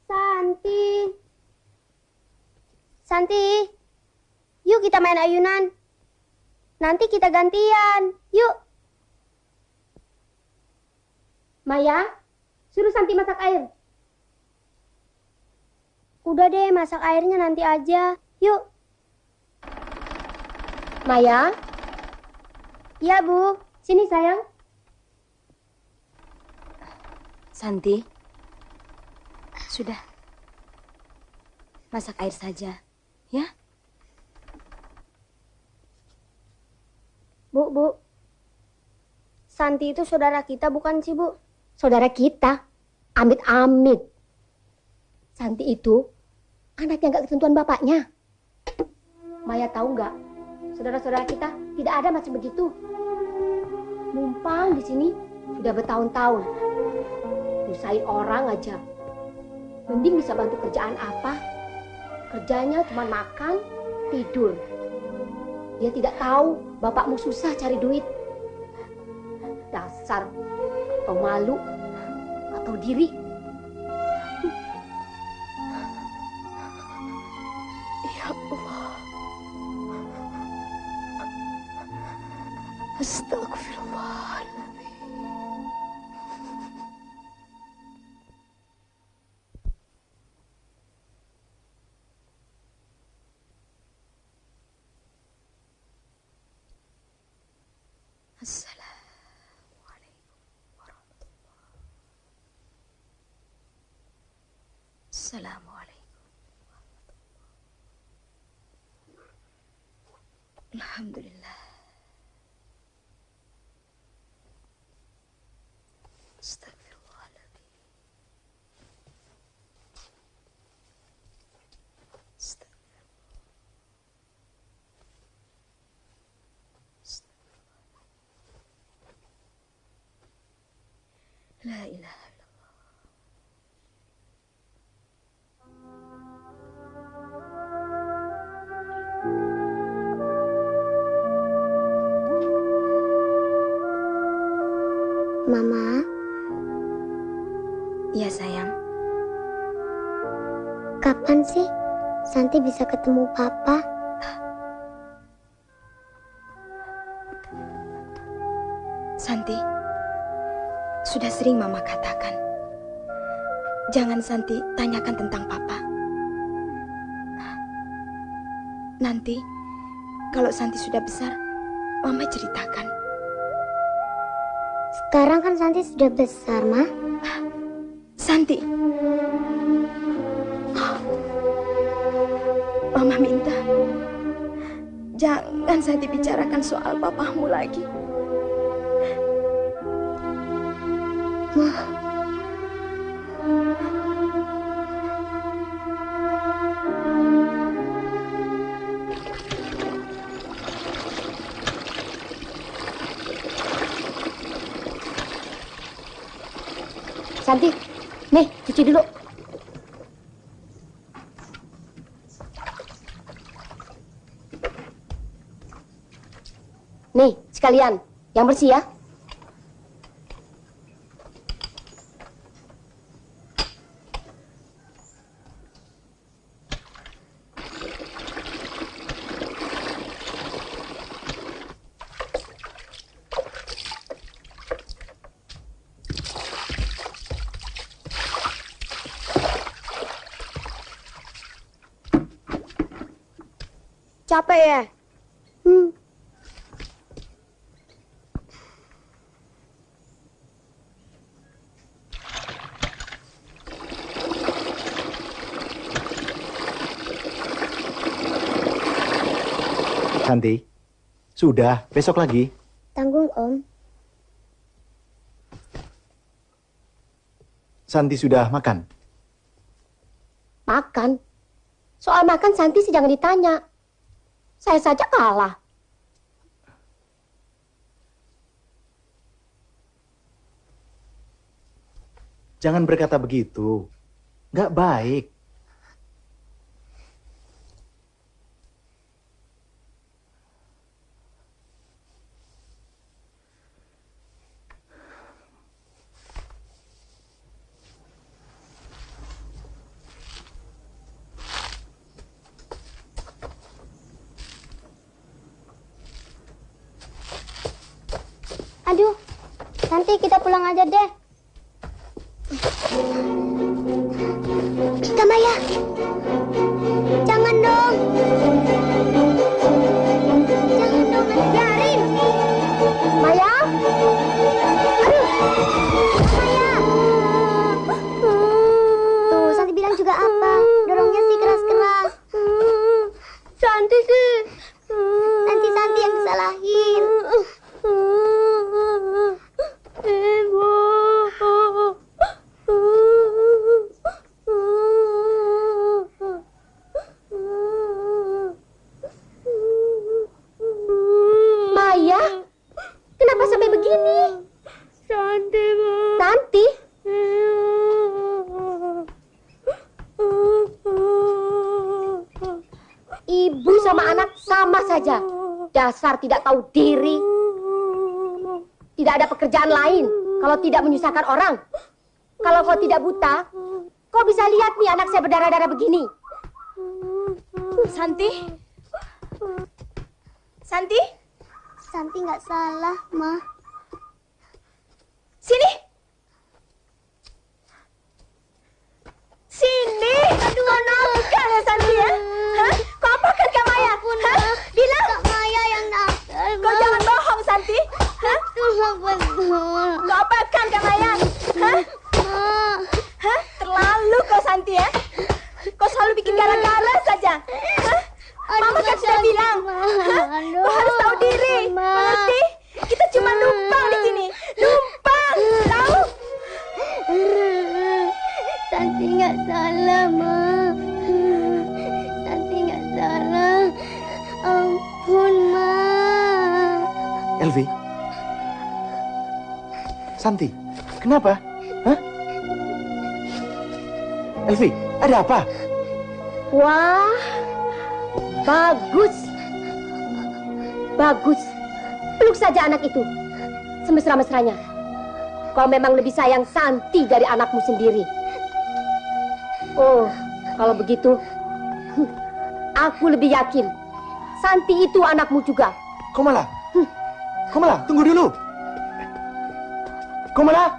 Santi. Santi. Yuk kita main ayunan. Nanti kita gantian. Yuk. Maya, suruh Santi masak air. Udah deh, masak airnya nanti aja. Yuk. Maya? Iya, Bu. Sini, sayang. Santi. Sudah. Masak air saja, ya? Bu. Santi itu saudara kita bukan sih, Bu? Saudara kita, amit-amit. Santi itu anak yang gak ketentuan bapaknya. Maya tahu nggak? Saudara-saudara kita tidak ada macam begitu. Numpang di sini sudah bertahun-tahun. Usahain orang aja. Mending bisa bantu kerjaan apa? Kerjanya cuma makan, tidur. Dia tidak tahu bapakmu susah cari duit. Dasar atau malu atau diri. Ya Allah. Astagfirullahaladzim. Assalamualaikum. Alhamdulillah. Astagfirullahaladzim. La ilaha. Mama. Iya sayang. Kapan sih Santi bisa ketemu Papa? Santi, sudah sering Mama katakan, jangan Santi tanyakan tentang Papa. Nanti, kalau Santi sudah besar, Mama ceritakan. Sekarang kan Santi sudah besar, Ma. Santi. Mama minta, jangan Santi bicarakan soal papamu lagi. Ma. Santi, nih cuci dulu. Nih, sekalian, yang bersih ya. capek ya? Santi, sudah, besok lagi. Tanggung, Om. Santi sudah makan? Makan? Soal makan Santi sih jangan ditanya. Saya saja kalah. Jangan berkata begitu. Nggak baik. Aduh, Santi kita pulang aja deh. Kak Maya, jangan dong. Jangan dong, biarin. Maya? Aduh, Maya. Tuh, Santi bilang juga apa? Dorongnya sih keras-keras. Santi sih. Nanti Santi yang disalahin. Ibu. Maya? Kenapa sampai begini? Santi, Bu. Santi? Ibu sama anak sama saja. Dasar tidak tahu diri. Tidak ada pekerjaan lain kalau tidak menyusahkan orang. Kalau kau tidak buta, kau bisa lihat nih anak saya berdarah-darah begini. Santi? Santi? Santi nggak salah, Ma. Sini! Sini! Aduh, nakal ya Santi ya? Hah? Kau apakan Kak Maya? Hah? Bilang! Kak Maya yang nakal, Kau jangan bohong Santi. Hah? betul. Kau apakan Kak Maya? Hah? Hah? Terlalu kau Santi ya? Kau selalu bikin gara-gara saja. Hah? Mama kan sudah bilang. Hah? Kau harus tahu diri. Mengerti? Kita cuma numpang di sini. Numpang, tahu? Santi nggak salah, Ma. Santi nggak salah. Ampun, Ma. Elvi? Santi, kenapa? Hah? Elvi, ada apa? Wah, bagus. Bagus. Peluk saja anak itu. Semesra-mesranya. Kau memang lebih sayang Santi dari anakmu sendiri. Oh, kalau begitu, aku lebih yakin Santi itu anakmu juga. Komala, Komala, tunggu dulu. Komala.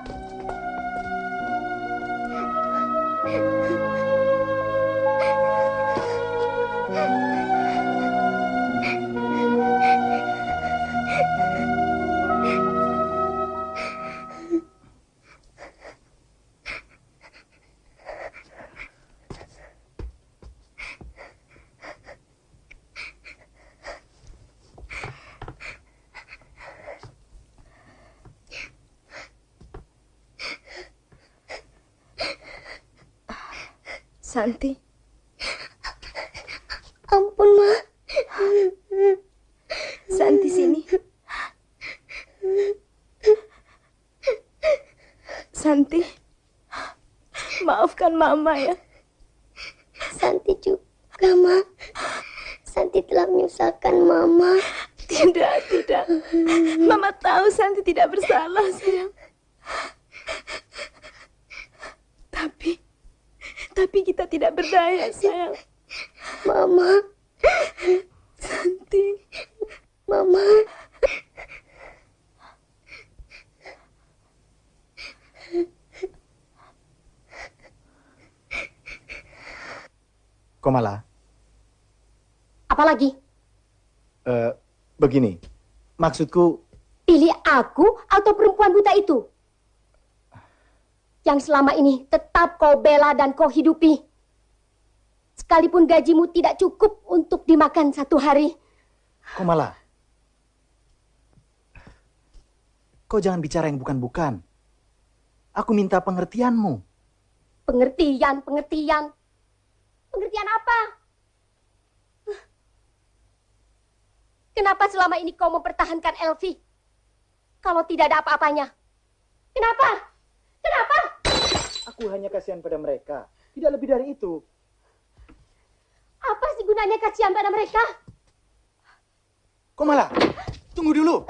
Santi. Ampun, Ma. Santi sini. Santi. Maafkan Mama ya. Santi juga, Ma. Santi telah menyusahkan Mama. Tidak, tidak. Mama tahu Santi tidak bersalah, sayang. Tapi kita tidak berdaya, sayang. Mama. Santi. Mama. Komala. Apalagi? Begini, maksudku... Pilih aku atau perempuan buta itu? Yang selama ini tetap kau bela dan kau hidupi. Sekalipun gajimu tidak cukup untuk dimakan satu hari. Kok malah? Kau jangan bicara yang bukan-bukan. Aku minta pengertianmu. Pengertian. Pengertian apa? Kenapa selama ini kau mempertahankan Elvi? Kalau tidak ada apa-apanya. Kenapa? Aku hanya kasihan pada mereka. Tidak lebih dari itu. Apa sih gunanya kasihan pada mereka? Kok malah? Tunggu dulu.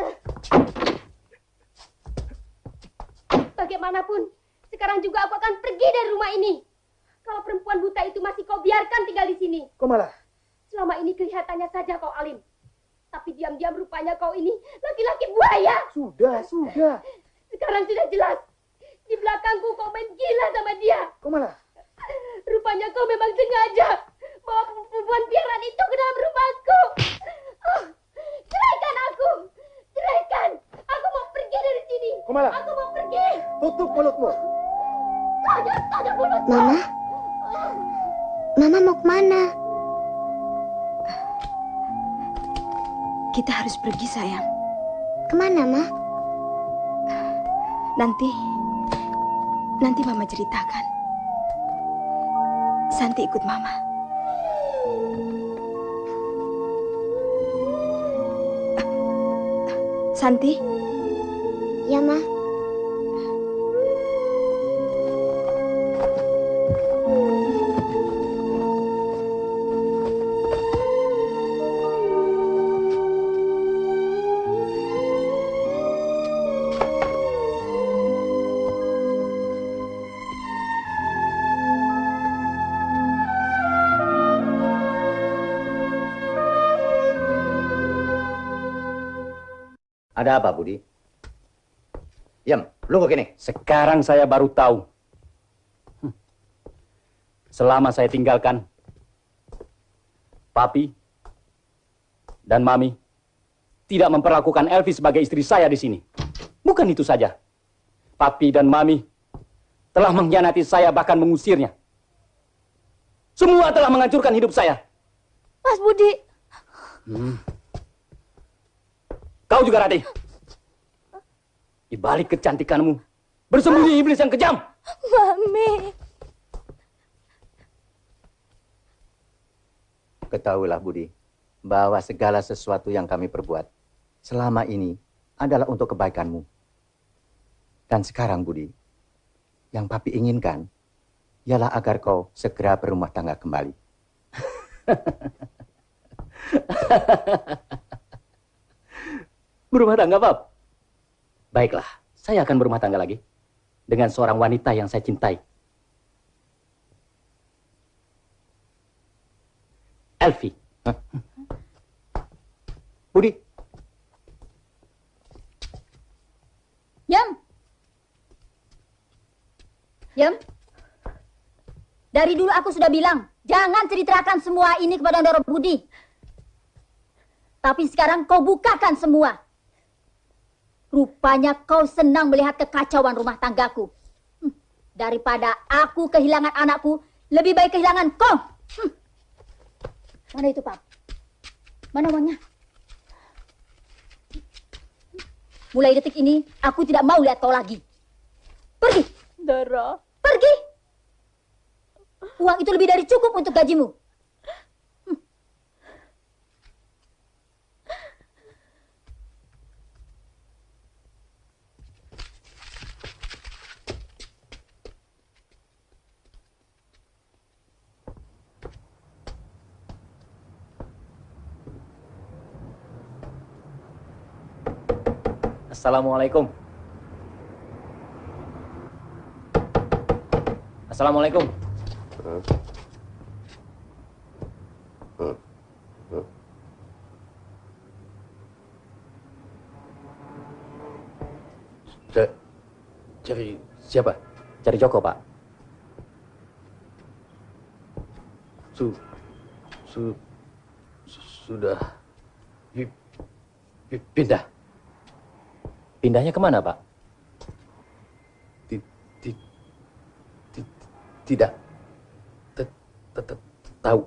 Bagaimanapun, sekarang juga aku akan pergi dari rumah ini. Kalau perempuan buta itu masih kau biarkan tinggal di sini. Kok malah? Selama ini kelihatannya saja kau alim. Tapi diam-diam rupanya kau ini laki-laki buaya. Sudah. Sekarang sudah jelas. Di belakangku kau main gila sama dia. Kok malah? Rupanya kau memang sengaja bawa perempuan piaran itu ke dalam rumahku. Ceraikan aku. Ceraikan. Aku mau pergi dari sini. Kok malah? Aku mau pergi. Tutup mulutmu. Tutup mulutmu. Mama mau kemana? Kita harus pergi, sayang. Kemana, Ma? Nanti Mama ceritakan. Santi ikut Mama. Santi? Ya, Ma. Ada apa, Budi? Yam, lu begini. Sekarang saya baru tahu. Selama saya tinggalkan Papi dan Mami tidak memperlakukan Elvi sebagai istri saya di sini. Bukan itu saja. Papi dan Mami telah mengkhianati saya, bahkan mengusirnya. Semua telah menghancurkan hidup saya. Mas Budi. Kau juga, Rati. Di balik kecantikanmu bersembunyi iblis yang kejam. Mami. Ketahuilah, Budi, bahwa segala sesuatu yang kami perbuat selama ini adalah untuk kebaikanmu. Dan sekarang, Budi, yang Papi inginkan ialah agar kau segera berumah tangga kembali. Berumah tangga, Pap? Baiklah, saya akan berumah tangga lagi dengan seorang wanita yang saya cintai. Elvi. Budi. Yam. Dari dulu aku sudah bilang, jangan ceritakan semua ini kepada Ndoro Budi. Tapi sekarang kau bukakan semua. Rupanya kau senang melihat kekacauan rumah tanggaku. Daripada aku kehilangan anakku, lebih baik kehilangan kau. Mana itu, Pak? Mana uangnya? Mulai detik ini, aku tidak mau lihat kau lagi. Pergi. Ndoro. Pergi. Uang itu lebih dari cukup untuk gajimu. Assalamualaikum. Assalamualaikum. Cari siapa? Cari Joko, Pak. Pindah. Pindahnya kemana, Pak? Tidak. Tahu.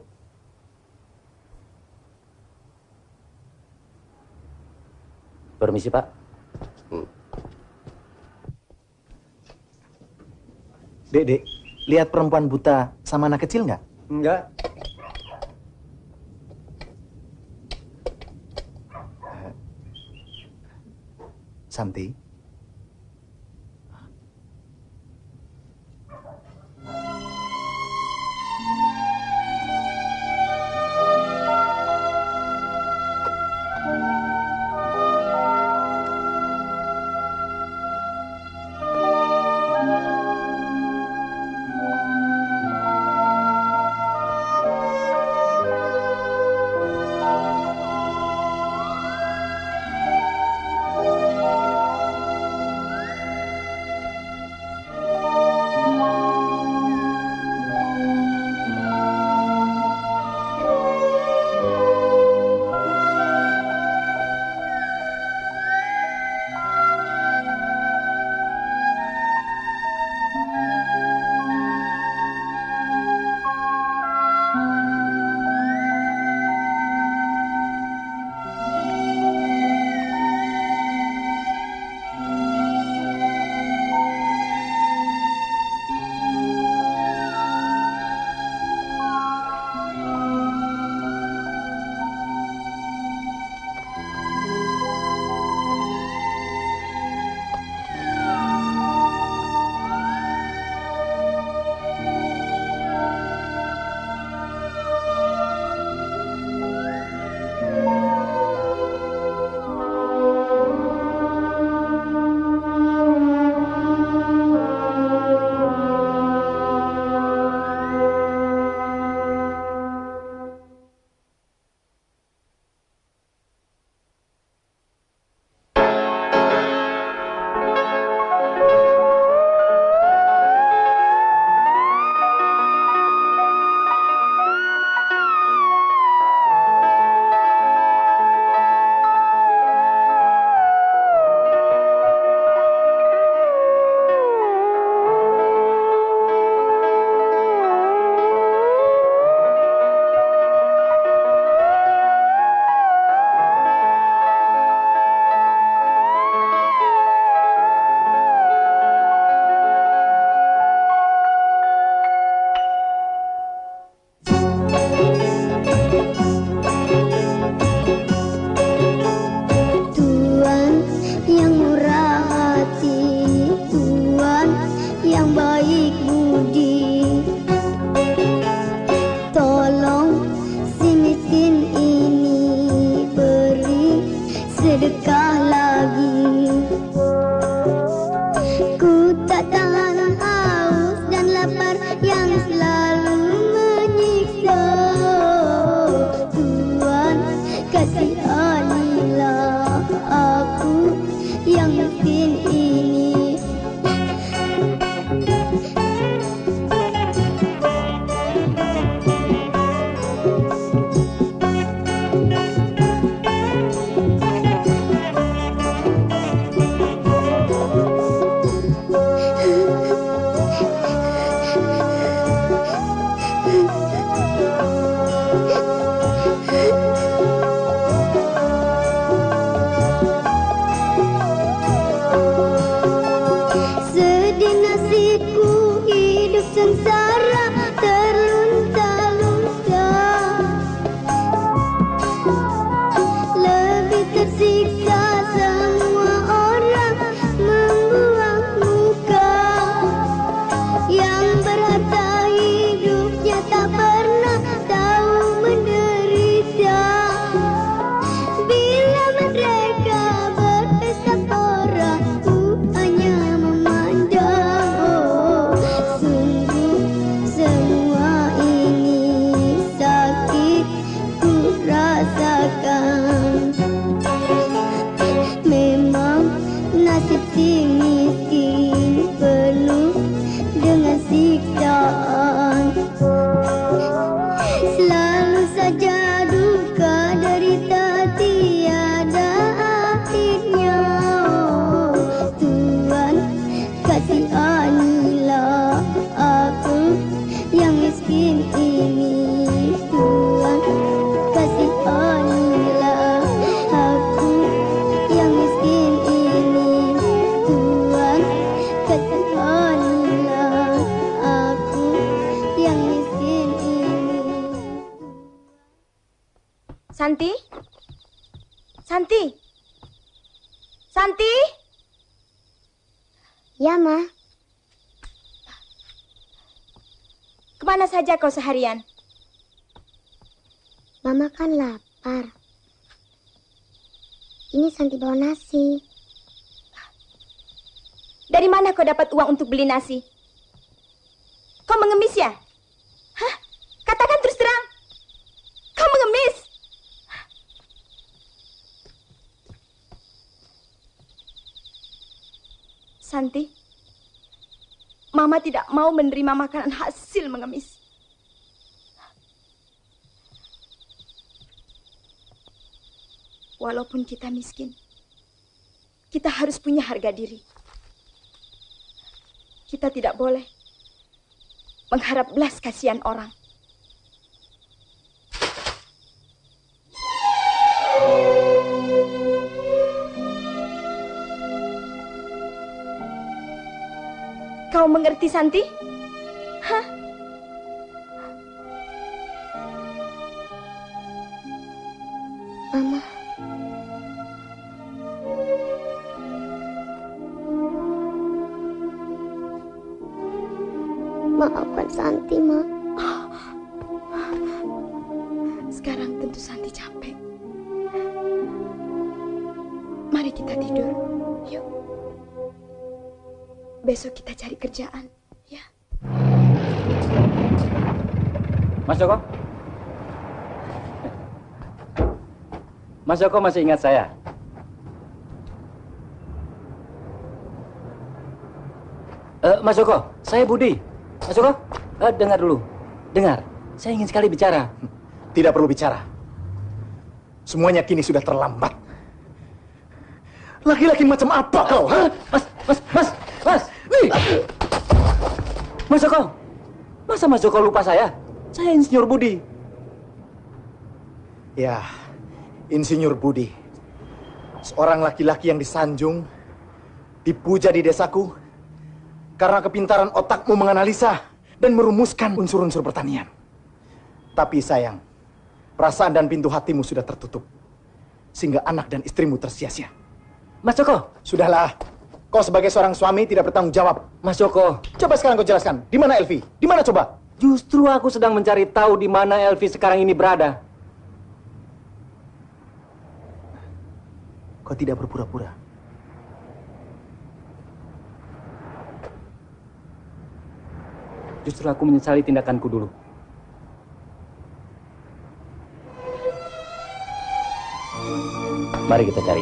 Permisi, Pak. Dek, lihat perempuan buta sama anak kecil nggak? Enggak. Santi. Santi? Ya, Ma. Kemana saja kau seharian? Mama kan lapar. Ini Santi bawa nasi. Dari mana kau dapat uang untuk beli nasi? Kau mengemis ya? Hah? Katakan terus terang. Kau mengemis? Santi, Mama tidak mau menerima makanan hasil mengemis. Walaupun kita miskin, kita harus punya harga diri. Kita tidak boleh mengharap belas kasihan orang. Kau mengerti, Santi? Hah? Mama. Maafkan Santi, Ma. Sekarang tentu Santi capek. Mari kita tidur. Yuk. Besok kita cari kerjaan, ya. Mas Joko? Mas Joko masih ingat saya? Mas Joko, saya Budi. Mas Joko, dengar dulu. Dengar, saya ingin sekali bicara. Tidak perlu bicara. Semuanya kini sudah terlambat. Laki-laki macam apa kau? Mas! Nih! Mas Joko, masa Mas Joko lupa saya? Saya Insinyur Budi. Ya, Insinyur Budi. Seorang laki-laki yang disanjung, dipuja di desaku, karena kepintaran otakmu menganalisa dan merumuskan unsur-unsur pertanian. Tapi sayang, perasaan dan pintu hatimu sudah tertutup, sehingga anak dan istrimu tersia-sia. Mas Joko! Sudahlah. Kau sebagai seorang suami tidak bertanggung jawab. Mas Joko. Coba sekarang kau jelaskan, di mana Elvi? Di mana coba? Justru aku sedang mencari tahu di mana Elvi sekarang ini berada. Kau tidak berpura-pura. Justru aku menyesali tindakanku dulu. Mari kita cari.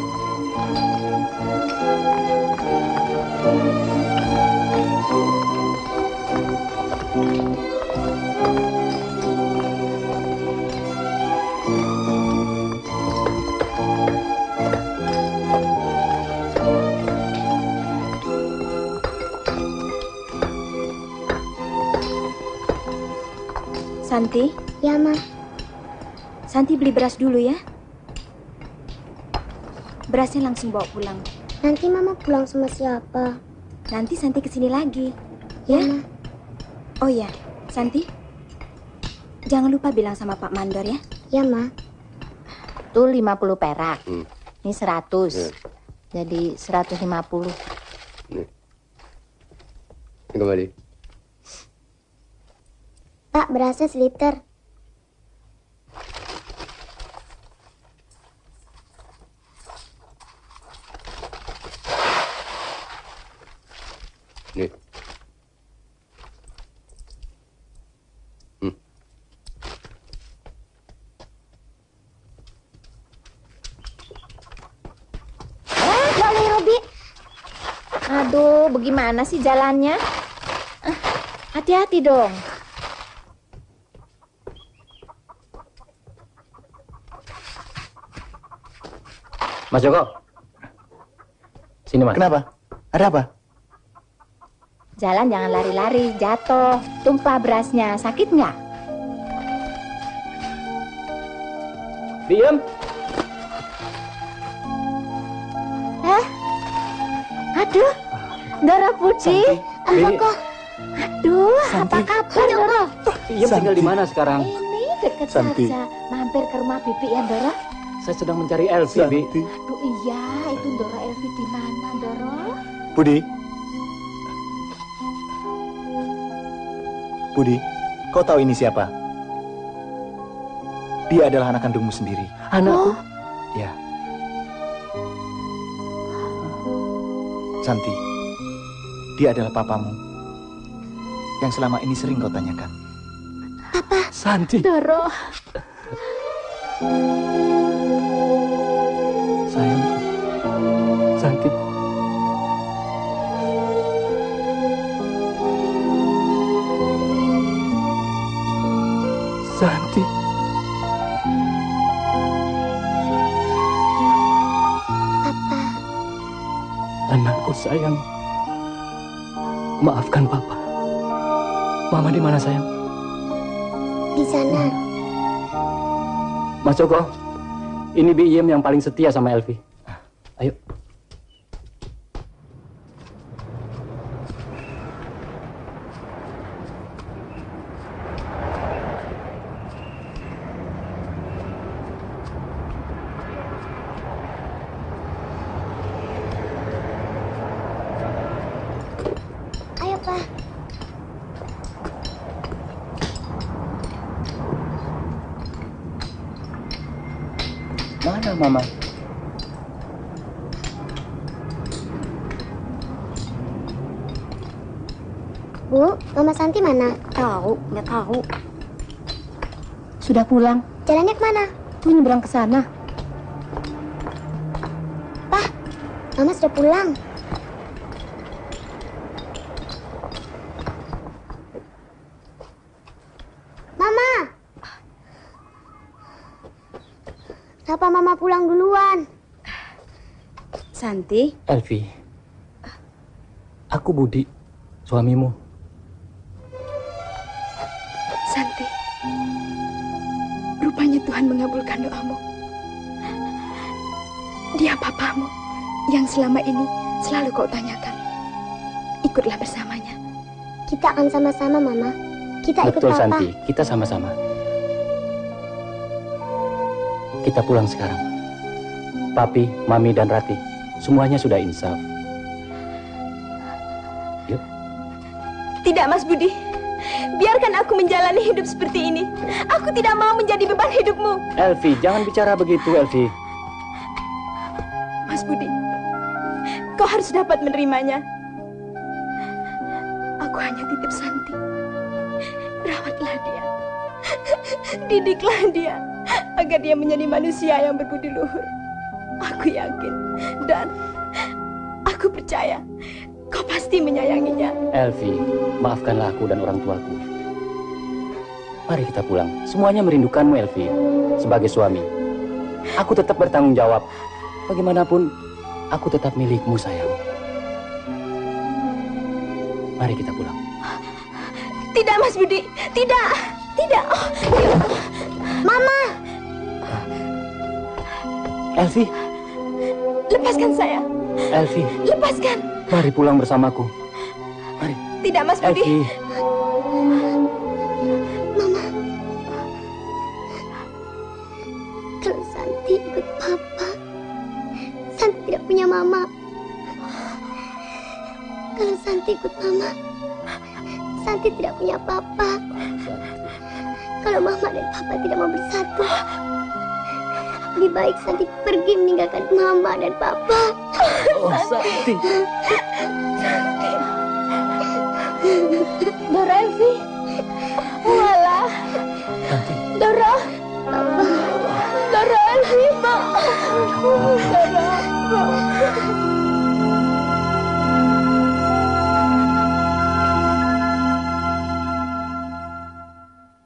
Santi? Ya, Ma. Santi beli beras dulu ya. Berasnya langsung bawa pulang. Nanti Mama pulang sama siapa? Nanti Santi kesini lagi. Ya? Ma. Oh ya, Santi. Jangan lupa bilang sama Pak Mandor ya. Ya, Ma. Itu 50 perak. Ini 100. Jadi 150. Nih. Ini kembali. Pak, berasnya seliter. Nih. Loli Robi. Aduh, bagaimana sih jalannya? Hati-hati dong. Mas Joko. Sini, Mas. Kenapa? Ada apa? Jalan jangan lari-lari, jatuh. Tumpah berasnya, sakit nggak? Diam. Aduh, Doro Budi. Joko. Aduh, apa kabar Doro? Diam tinggal di mana sekarang? Ini deket Santi. saja. Mampir ke rumah Bibi ya Doro. Saya sedang mencari Elvi, Bi. Aduh iya, itu Doro Elvi Elvi di mana, Doro? Budi. Budi, kau tahu ini siapa? Dia adalah anak kandungmu sendiri. Anakku? Ya. Santi, dia adalah papamu yang selama ini sering kau tanyakan. Papa. Santi. Doro. Sayangku. Santi. Santi. Papa. Anakku sayang. Maafkan Papa. Mama di mana sayang? Di sana. Mas Joko, ini Bi Iem yang paling setia sama Elvi. Ayo. Ayo, Pak. Mana Mama? Bu, Mama Santi mana? Nggak tahu. Sudah pulang. Jalannya kemana? Tuh nyebrang ke sana. Pak, Mama sudah pulang. Mama! Kenapa Mama pulang duluan? Santi? Elvi. Aku Budi, suamimu. Santi, rupanya Tuhan mengabulkan doamu. Dia papamu yang selama ini selalu kau tanyakan. Ikutlah bersamanya. Kita akan sama-sama, Mama. Kita ikut Betul, Papa. Santi. Kita sama-sama. Kita pulang sekarang. Papi, Mami, dan Rati, semuanya sudah insaf. Yuk. Tidak, Mas Budi. Biarkan aku menjalani hidup seperti ini. Aku tidak mau menjadi beban hidupmu. Elvi, jangan bicara begitu, Elvi. Mas Budi, kau harus dapat menerimanya. Aku hanya titip Santi. Rawatlah dia. Didiklah dia agar dia menjadi manusia yang berbudi luhur. Aku yakin dan aku percaya kau pasti menyayanginya. Elvi, maafkanlah aku dan orang tuaku. Mari kita pulang. Semuanya merindukanmu, Elvi. Sebagai suami, aku tetap bertanggung jawab. Bagaimanapun, aku tetap milikmu, sayang. Mari kita pulang. Tidak, Mas Budi. Tidak. Tidak. Oh, Mama! Elvi. Lepaskan saya. Elvi. Lepaskan. Mari pulang bersamaku. Mari. Tidak, Mas Budi. Elvi. Mama. Kalau Santi ikut Papa, Santi tidak punya Mama. Kalau Santi ikut Mama, Santi tidak punya Papa. Kalau Mama dan Papa tidak mau bersatu, lebih baik Santi pergi meninggalkan Mama dan Papa. Oh, Santi. Dora, Elvi. Walah. Dora. Papa. Dora, Elvi, Pak.